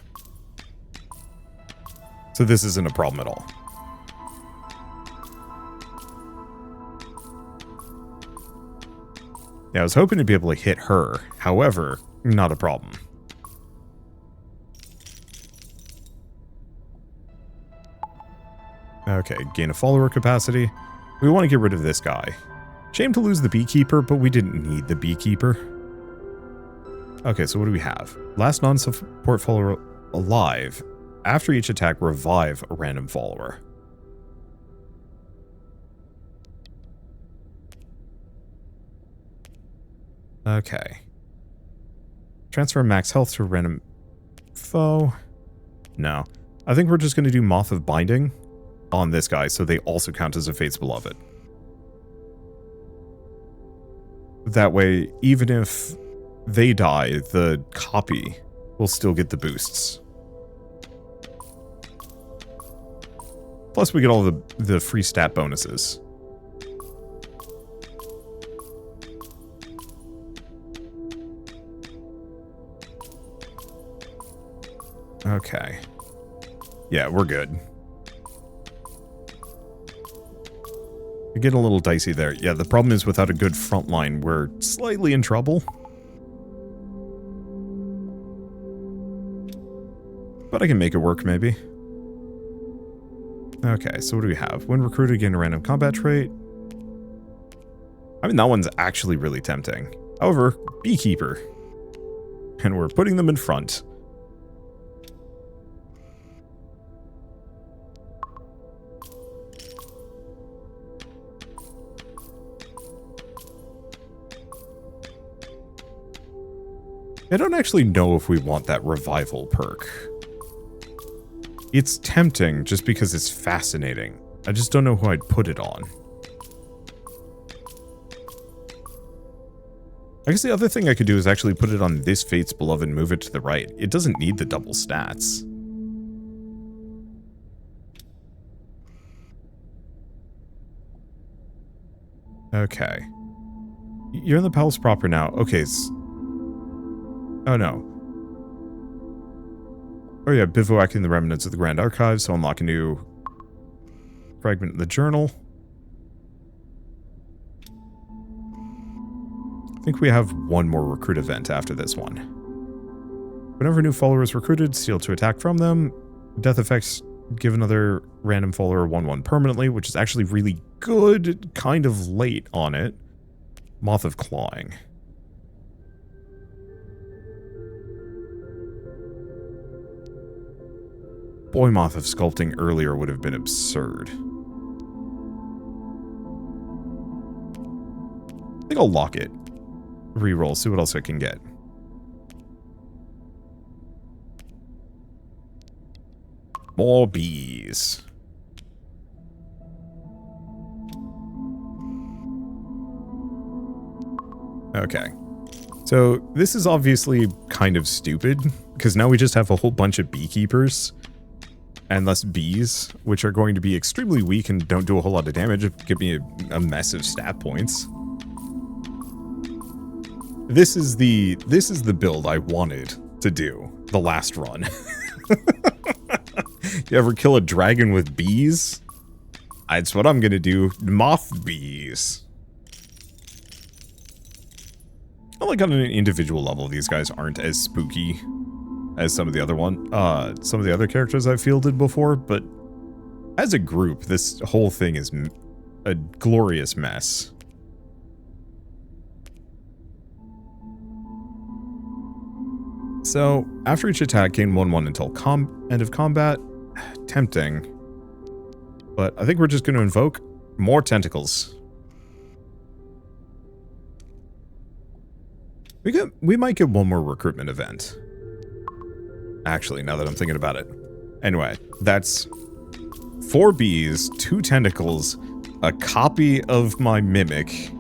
So this isn't a problem at all. Yeah, I was hoping to be able to hit her. However, not a problem. Okay, gain a follower capacity. We want to get rid of this guy. Shame to lose the beekeeper, but we didn't need the beekeeper. Okay, so what do we have? Last non-support follower alive. After each attack, revive a random follower. Okay. Transfer max health to a random foe. No. I think we're just going to do Moth of Binding on this guy, so they also count as a Fate's Beloved. That way, even if they die, the copy will still get the boosts. Plus, we get all the free stat bonuses. Okay. Yeah, we're good. You're getting a little dicey there. Yeah, the problem is without a good front line, we're slightly in trouble. But I can make it work, maybe. Okay, so what do we have? When recruited, gain a random combat trait. I mean, that one's actually really tempting. However, Beekeeper. And we're putting them in front. I don't actually know if we want that revival perk. It's tempting just because it's fascinating. I just don't know who I'd put it on. I guess the other thing I could do is actually put it on this Fate's Beloved and move it to the right. It doesn't need the double stats. Okay. You're in the palace proper now. Okay. Oh no. Oh yeah, bivouacking the remnants of the Grand Archive, so unlock a new fragment of the journal. I think we have one more recruit event after this one. Whenever a new follower is recruited, steal 2 attack from them. Death effects give another random follower 1/1 permanently, which is actually really good, kind of late on it. Moth of Clawing. Boy, Moth of Sculpting earlier would have been absurd. I think I'll lock it. Reroll, see what else I can get. More bees. Okay. So this is obviously kind of stupid, because now we just have a whole bunch of beekeepers and thus bees, which are going to be extremely weak and don't do a whole lot of damage, give me a mess of stat points. This is the build I wanted to do the last run. You ever kill a dragon with bees? That's what I'm gonna do. Moth bees. I like on an individual level, these guys aren't as spooky as some of the other characters I've fielded before, but as a group, this whole thing is a glorious mess. So, after each attack, gain 1/1 until end of combat. Tempting. But I think we're just going to invoke more tentacles. We might get one more recruitment event. Actually, now that I'm thinking about it. Anyway, that's 4 bees, 2 tentacles, a copy of my mimic,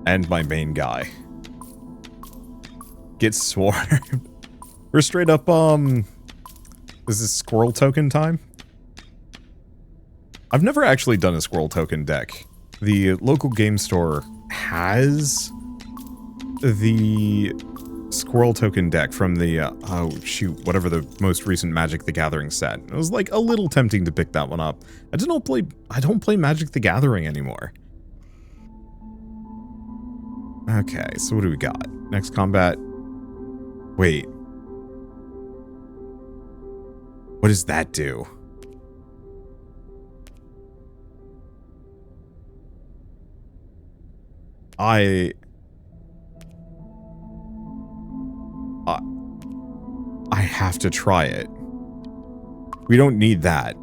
and my main guy. Get swarmed. We're straight up, is this squirrel token time? I've never actually done a squirrel token deck. The local game store has the squirrel token deck from the, oh shoot, whatever the most recent Magic the Gathering set. It was like a little tempting to pick that one up. I don't play Magic the Gathering anymore. Okay, so what do we got? Next combat. Wait. What does that do? I have to try it. We don't need that.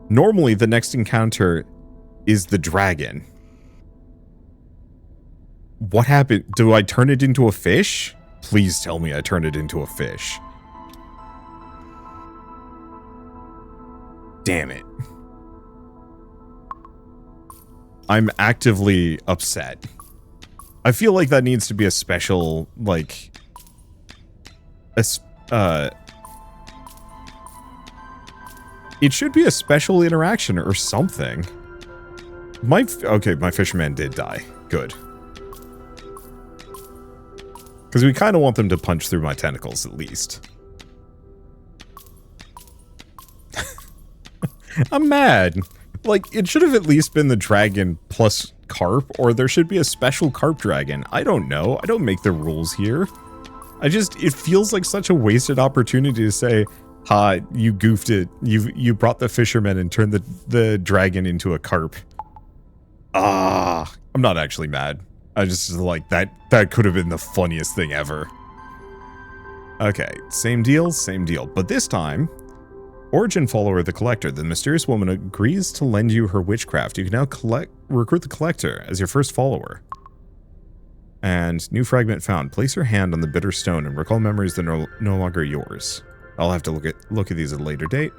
Normally, the next encounter is the dragon. What happened? Do I turn it into a fish? Please tell me I turn it into a fish. Damn it. I'm actively upset. I feel like that needs to be a special, like... It should be a special interaction or something. Okay, my fisherman did die. Good. Because we kind of want them to punch through my tentacles, at least. I'm mad. Like, it should have at least been the dragon plus carp, or there should be a special carp dragon. I don't know. I don't make the rules here. It feels like such a wasted opportunity to say, ha, you goofed it. You brought the fisherman and turned the dragon into a carp. Ah, I'm not actually mad. I just like that could have been the funniest thing ever. Okay, same deal, but this time, Origin follower the Collector. The mysterious woman agrees to lend you her witchcraft. You can now recruit the Collector as your first follower. And new fragment found. Place your hand on the bitter stone and recall memories that are no longer yours. I'll have to look at these at a later date.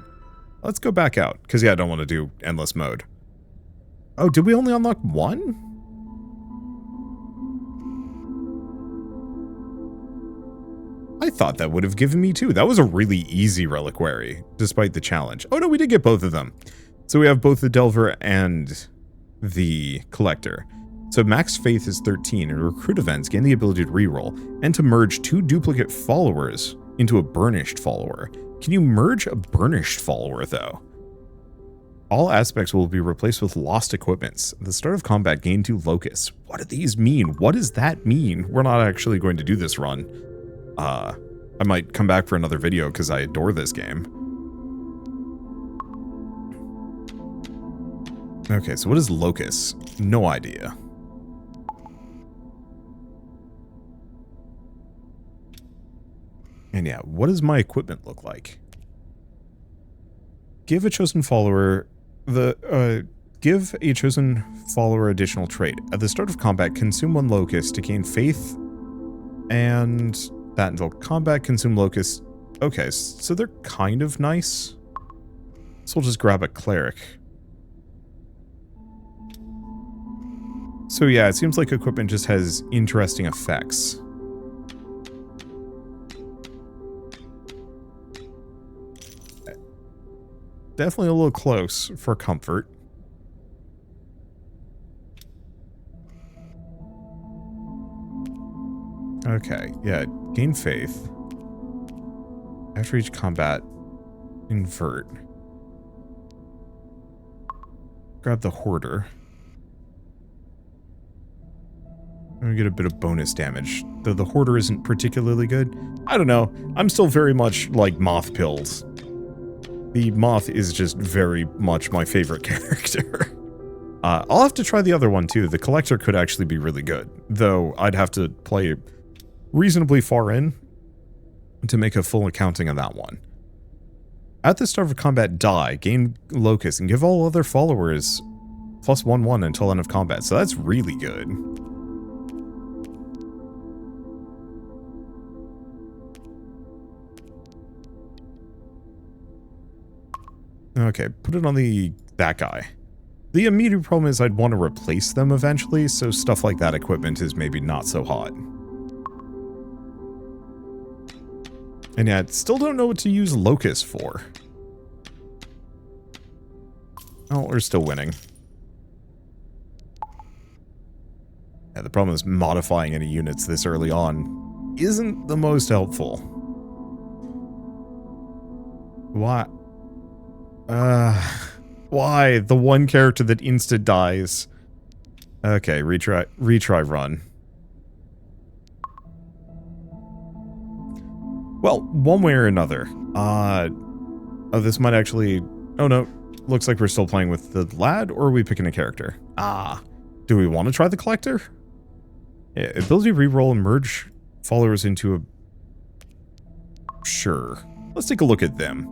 Let's go back out, because yeah, I don't want to do endless mode. Oh, did we only unlock one? I thought that would have given me two. That was a really easy reliquary, despite the challenge. Oh no, we did get both of them. So we have both the Delver and the Collector. So max faith is 13, and recruit events gain the ability to reroll, and to merge two duplicate followers into a burnished follower. Can you merge a burnished follower, though? All aspects will be replaced with lost equipments. At the start of combat, gain 2 locusts. What do these mean? What does that mean? We're not actually going to do this run. I might come back for another video because I adore this game. Okay, so what is locust? No idea. And yeah, what does my equipment look like? Give a chosen follower additional trait. At the start of combat, consume 1 locust to gain faith, and that until combat, consume locust. Okay, so they're kind of nice. So we'll just grab a cleric. So yeah, it seems like equipment just has interesting effects. Definitely a little close for comfort. Okay, yeah, gain faith. After each combat, invert. Grab the Hoarder. And we get a bit of bonus damage, though the Hoarder isn't particularly good. I don't know, I'm still very much like Moth Pills. The Moth is just very much my favorite character. I'll have to try the other one too. The Collector could actually be really good, though I'd have to play reasonably far in to make a full accounting of that one. At the start of combat, die, gain Locust, and give all other followers +1/1 until end of combat. So that's really good. Okay, put it on that guy. The immediate problem is I'd want to replace them eventually, so stuff like that equipment is maybe not so hot. And yeah, I still don't know what to use Locust for. Oh, we're still winning. Yeah, the problem is modifying any units this early on isn't the most helpful. Why? Why? The one character that insta dies. Okay, retry run. Well, one way or another. Oh, this might actually... Oh no, looks like we're still playing with the lad, or are we picking a character? Do we want to try the collector? Yeah, ability reroll and merge followers into a... Sure. Let's take a look at them.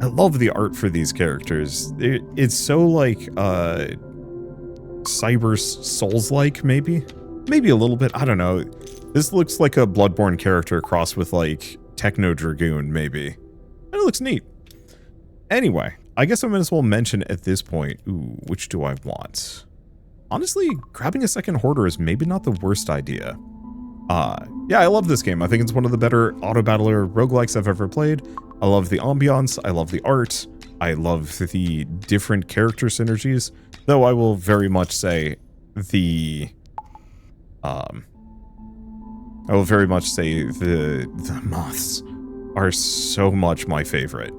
I love the art for these characters. It's so like, Cyber Souls-like, maybe? Maybe a little bit, I don't know. This looks like a Bloodborne character crossed with, like, Techno Dragoon, maybe. And it looks neat. Anyway, I guess I might as well mention at this point, ooh, which do I want? Honestly, grabbing a second Hoarder is maybe not the worst idea. Yeah, I love this game. I think it's one of the better auto-battler roguelikes I've ever played. I love the ambiance, I love the art, I love the different character synergies, though I will very much say the moths are so much my favorite.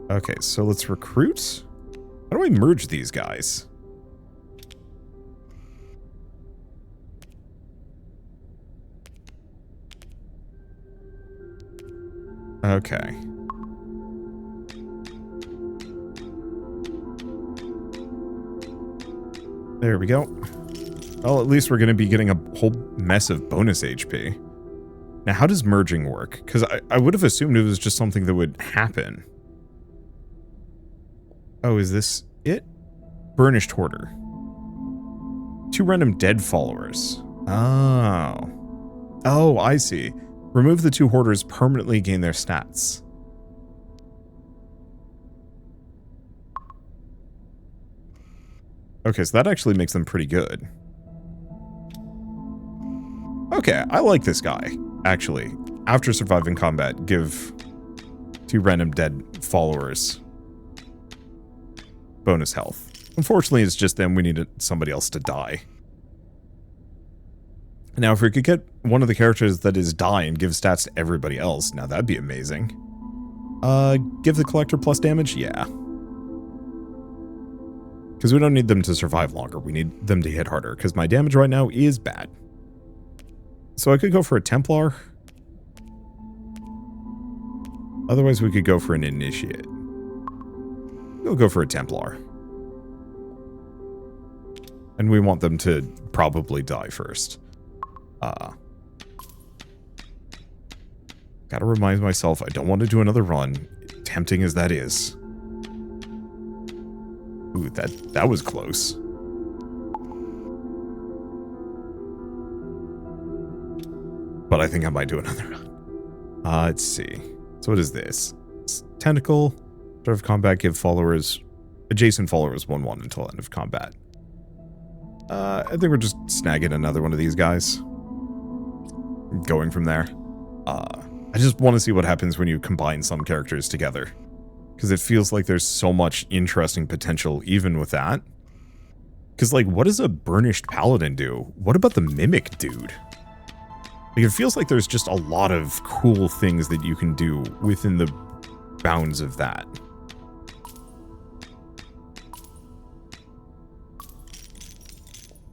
Okay, so let's recruit. How do I merge these guys? Okay. There we go. Well, at least we're going to be getting a whole mess of bonus HP. Now, how does merging work? Because I would have assumed it was just something that would happen. Oh, is this it? Burnished Hoarder. 2 random dead followers. Oh. Oh, I see. Remove the 2 hoarders, permanently gain their stats. Okay, so that actually makes them pretty good. Okay, I like this guy, actually. After surviving combat, give 2 random dead followers bonus health. Unfortunately, it's just them. We need somebody else to die. Now, if we could get one of the characters that is die and give stats to everybody else, now that'd be amazing. Give the collector plus damage? Yeah. Because we don't need them to survive longer. We need them to hit harder, because my damage right now is bad. So I could go for a Templar. Otherwise, we could go for an Initiate. We'll go for a Templar. And we want them to probably die first. Gotta remind myself I don't want to do another run, tempting as that is. Ooh, that was close. But I think I might do another run. Let's see. So what is this? It's Tentacle. Start of combat, give followers, adjacent followers 1/1 until end of combat. I think we're just snagging another one of these guys. Going from there. I just want to see what happens when you combine some characters together. Because it feels like there's so much interesting potential even with that. Because, like, what does a Burnished Paladin do? What about the Mimic dude? Like, it feels like there's just a lot of cool things that you can do within the bounds of that.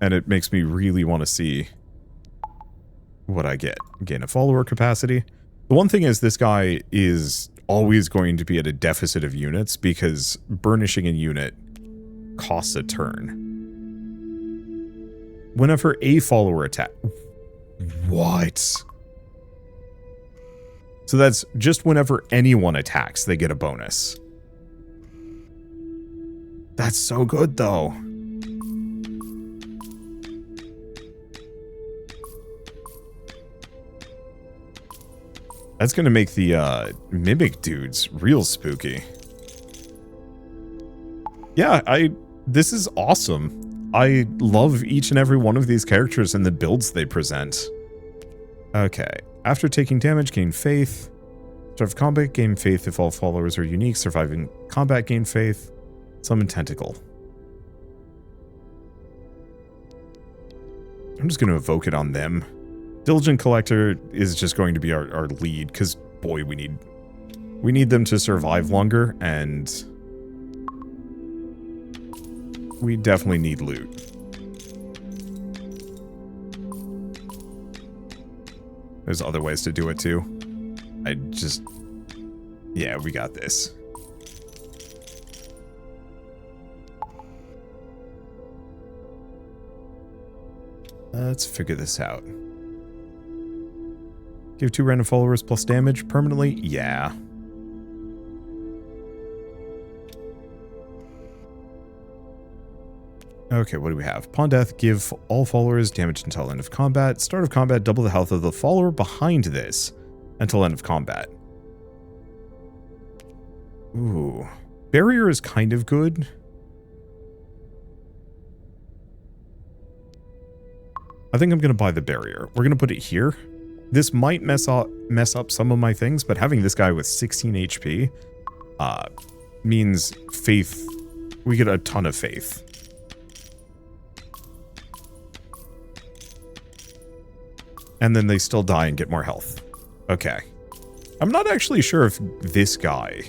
And it makes me really want to see what I get. Gain a follower capacity. The one thing is this guy is always going to be at a deficit of units because burnishing a unit costs a turn. Whenever a follower attack... What? So that's just whenever anyone attacks, they get a bonus. That's so good, though. That's gonna make the Mimic dudes real spooky. Yeah, this is awesome. I love each and every one of these characters and the builds they present. Okay, after taking damage, gain faith. Start of combat, gain faith if all followers are unique. Surviving combat, gain faith. Summon Tentacle. I'm just gonna evoke it on them. Diligent Collector is just going to be our lead, because, boy, we need them to survive longer, and we definitely need loot. There's other ways to do it, too. Yeah, we got this. Let's figure this out. Give 2 random followers plus damage permanently? Yeah. Okay, what do we have? Upon death, give all followers damage until end of combat. Start of combat, double the health of the follower behind this until end of combat. Ooh. Barrier is kind of good. I think I'm going to buy the barrier. We're going to put it here. This might mess up some of my things, but having this guy with 16 HP means faith. We get a ton of faith. And then they still die and get more health. Okay. I'm not actually sure if this guy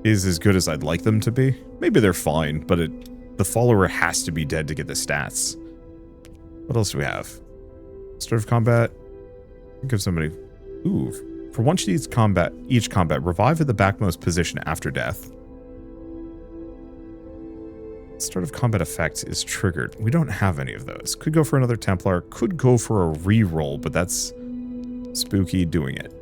is as good as I'd like them to be. Maybe they're fine, but the follower has to be dead to get the stats. What else do we have? Start of combat. Give somebody... Ooh. For once each combat, revive at the backmost position after death. Start of combat effect is triggered. We don't have any of those. Could go for another Templar. Could go for a reroll, but that's spooky doing it.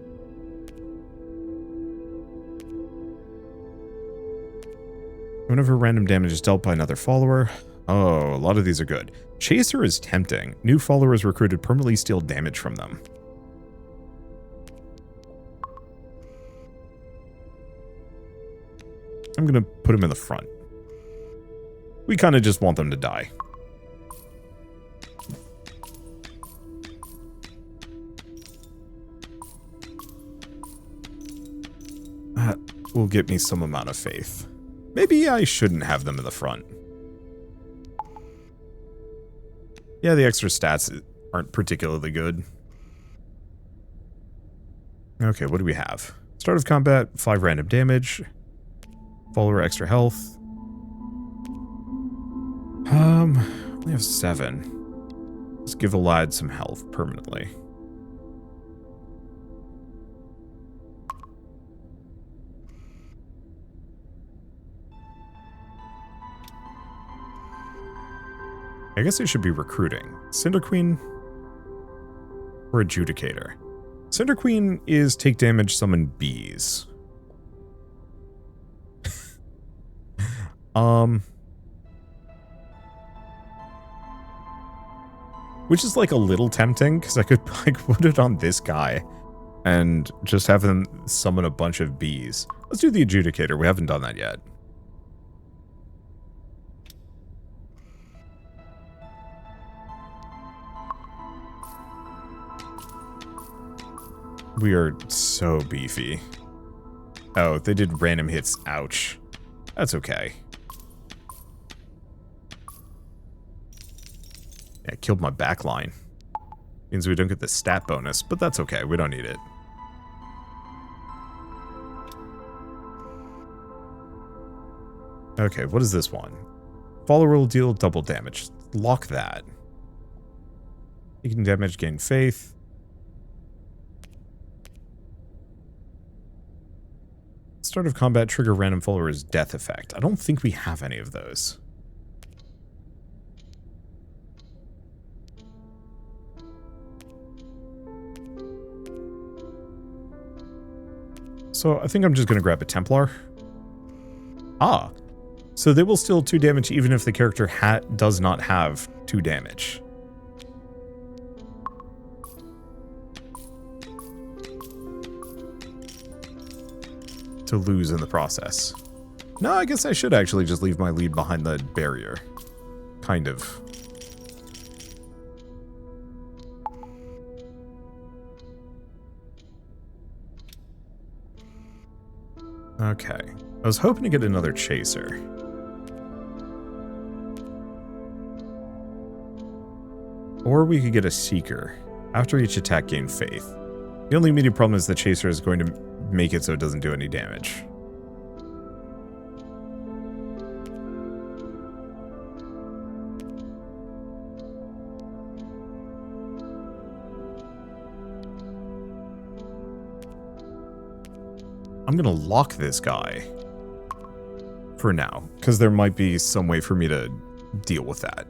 Whenever random damage is dealt by another follower. Oh, a lot of these are good. Chaser is tempting. New followers recruited permanently steal damage from them. I'm going to put him in the front. We kind of just want them to die. That will get me some amount of faith. Maybe I shouldn't have them in the front. Yeah, the extra stats aren't particularly good. Okay, what do we have? Start of combat, 5 random damage. Follower extra health. We have 7. Let's give the lad some health permanently. I guess I should be recruiting. Cinder Queen or Adjudicator? Cinder Queen is take damage, summon bees. Which is like a little tempting, because I could put it on this guy and just have him summon a bunch of bees. Let's do the Adjudicator. We haven't done that yet. We are so beefy. Oh, they did random hits. Ouch. That's okay. Yeah, killed my backline. Means we don't get the stat bonus, but that's okay. We don't need it. Okay, what is this one? Follower will deal double damage. Lock that. Taking damage, gain faith. Start of combat, trigger random follower's death effect. I don't think we have any of those. So I think I'm just going to grab a Templar. Ah, so they will still 2 damage even if the character does not have 2 damage. To lose in the process. No, I guess I should actually just leave my lead behind the barrier. Kind of. Okay. I was hoping to get another chaser. Or we could get a seeker. After each attack, gain faith. The only immediate problem is the chaser is going to make it so it doesn't do any damage. I'm gonna lock this guy for now, because there might be some way for me to deal with that.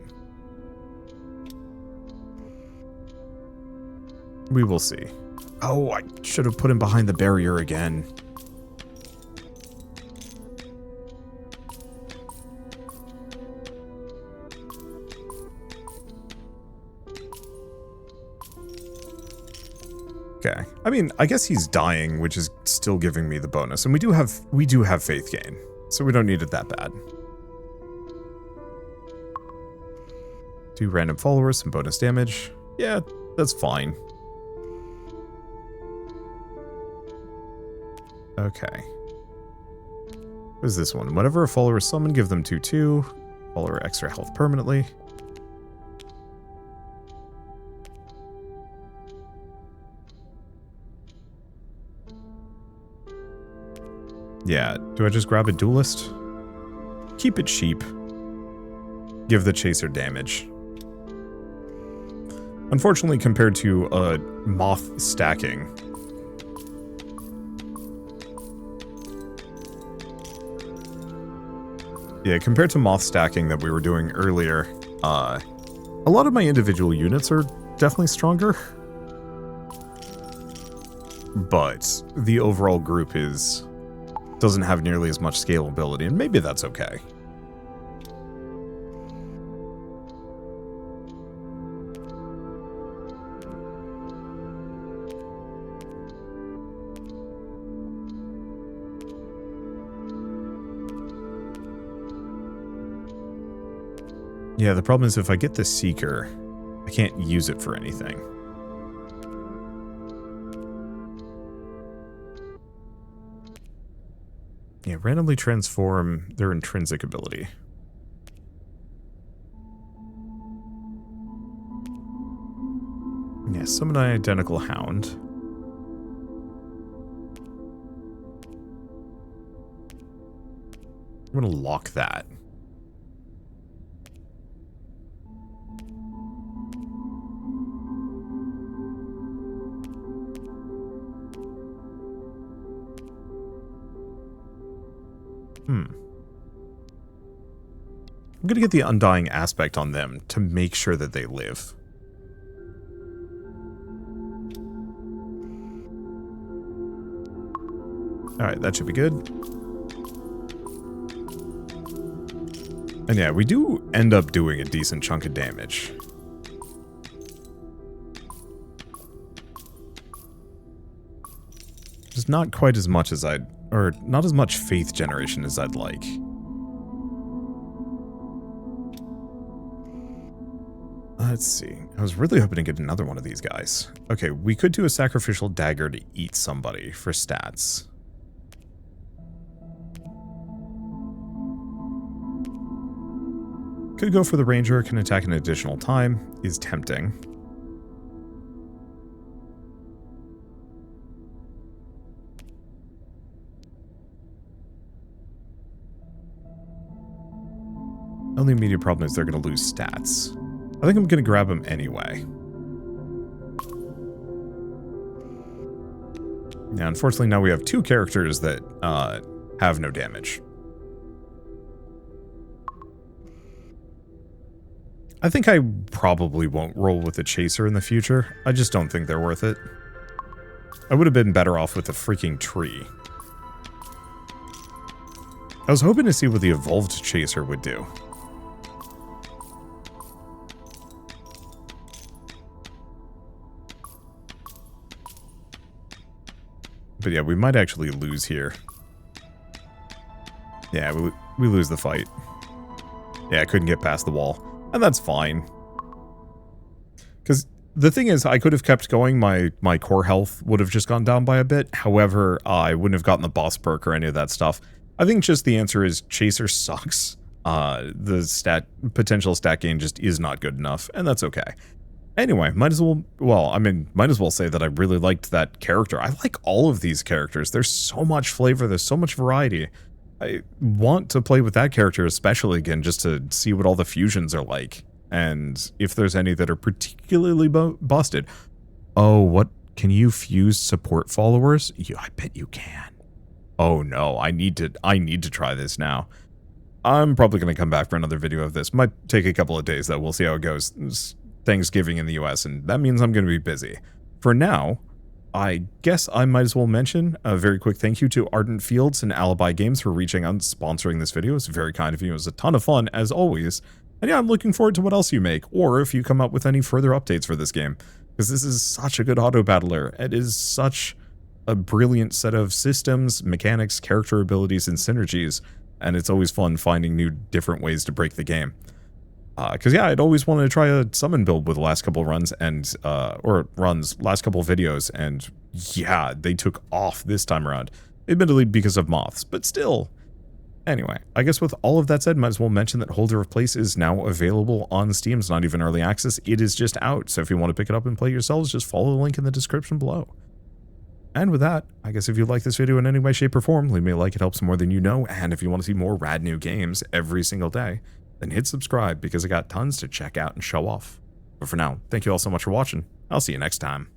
We will see. Oh, I should have put him behind the barrier again. Okay. I mean, I guess he's dying, which is still giving me the bonus. And we do have faith gain, so we don't need it that bad. 2 random followers, some bonus damage. Yeah, that's fine. Okay. What is this one? Whenever a follower is summoned, give them 2/2. Follower extra health permanently. Yeah, do I just grab a duelist? Keep it cheap. Give the chaser damage. Unfortunately, compared to moth stacking, compared to moth stacking that we were doing earlier, a lot of my individual units are definitely stronger. But the overall group doesn't have nearly as much scalability, and maybe that's okay. Yeah, the problem is if I get the Seeker, I can't use it for anything. Yeah, randomly transform their intrinsic ability. Yeah, summon an identical hound. I'm gonna lock that. I'm gonna get the Undying Aspect on them to make sure that they live. Alright, that should be good. And yeah, we do end up doing a decent chunk of damage. Just not quite as much as or not as much faith generation as I'd like. Let's see. I was really hoping to get another one of these guys. Okay, we could do a sacrificial dagger to eat somebody for stats. Could go for the ranger, can attack an additional time, is tempting. Only immediate problem is they're going to lose stats. I think I'm going to grab them anyway. Now, unfortunately, now we have 2 characters that have no damage. I think I probably won't roll with the chaser in the future. I just don't think they're worth it. I would have been better off with the freaking tree. I was hoping to see what the evolved chaser would do. But yeah, we might actually lose here. Yeah, we lose the fight. Yeah, I couldn't get past the wall. And that's fine. Because the thing is, I could have kept going. My core health would have just gone down by a bit. However, I wouldn't have gotten the boss perk or any of that stuff. I think just the answer is Chaser sucks. The potential stat gain just is not good enough. And that's okay. Anyway, might as well say that I really liked that character. I like all of these characters. There's so much flavor, there's so much variety. I want to play with that character especially again, just to see what all the fusions are like, and if there's any that are particularly busted. Oh, what? Can you fuse support followers? I bet you can. Oh no, I need to try this now. I'm probably going to come back for another video of this. Might take a couple of days though, we'll see how it goes. It's Thanksgiving in the US, and that means I'm going to be busy. For now, I guess I might as well mention a very quick thank you to Ardent Fields and Alibi Games for reaching out and sponsoring this video. It's very kind of you. It was a ton of fun, as always. And yeah, I'm looking forward to what else you make, or if you come up with any further updates for this game. Because this is such a good auto-battler. It is such a brilliant set of systems, mechanics, character abilities, and synergies. And it's always fun finding new, different ways to break the game. Because yeah, I'd always wanted to try a summon build with the last couple runs and last couple videos, and yeah, they took off this time around. Admittedly because of moths, but still. Anyway, I guess with all of that said, might as well mention that Holder of Place is now available on Steam. It's not even early access, it is just out. So if you want to pick it up and play yourselves, just follow the link in the description below. And with that, I guess if you like this video in any way, shape, or form, leave me a like, it helps more than you know. And if you want to see more rad new games every single day, then hit subscribe because I got tons to check out and show off. But for now, thank you all so much for watching. I'll see you next time.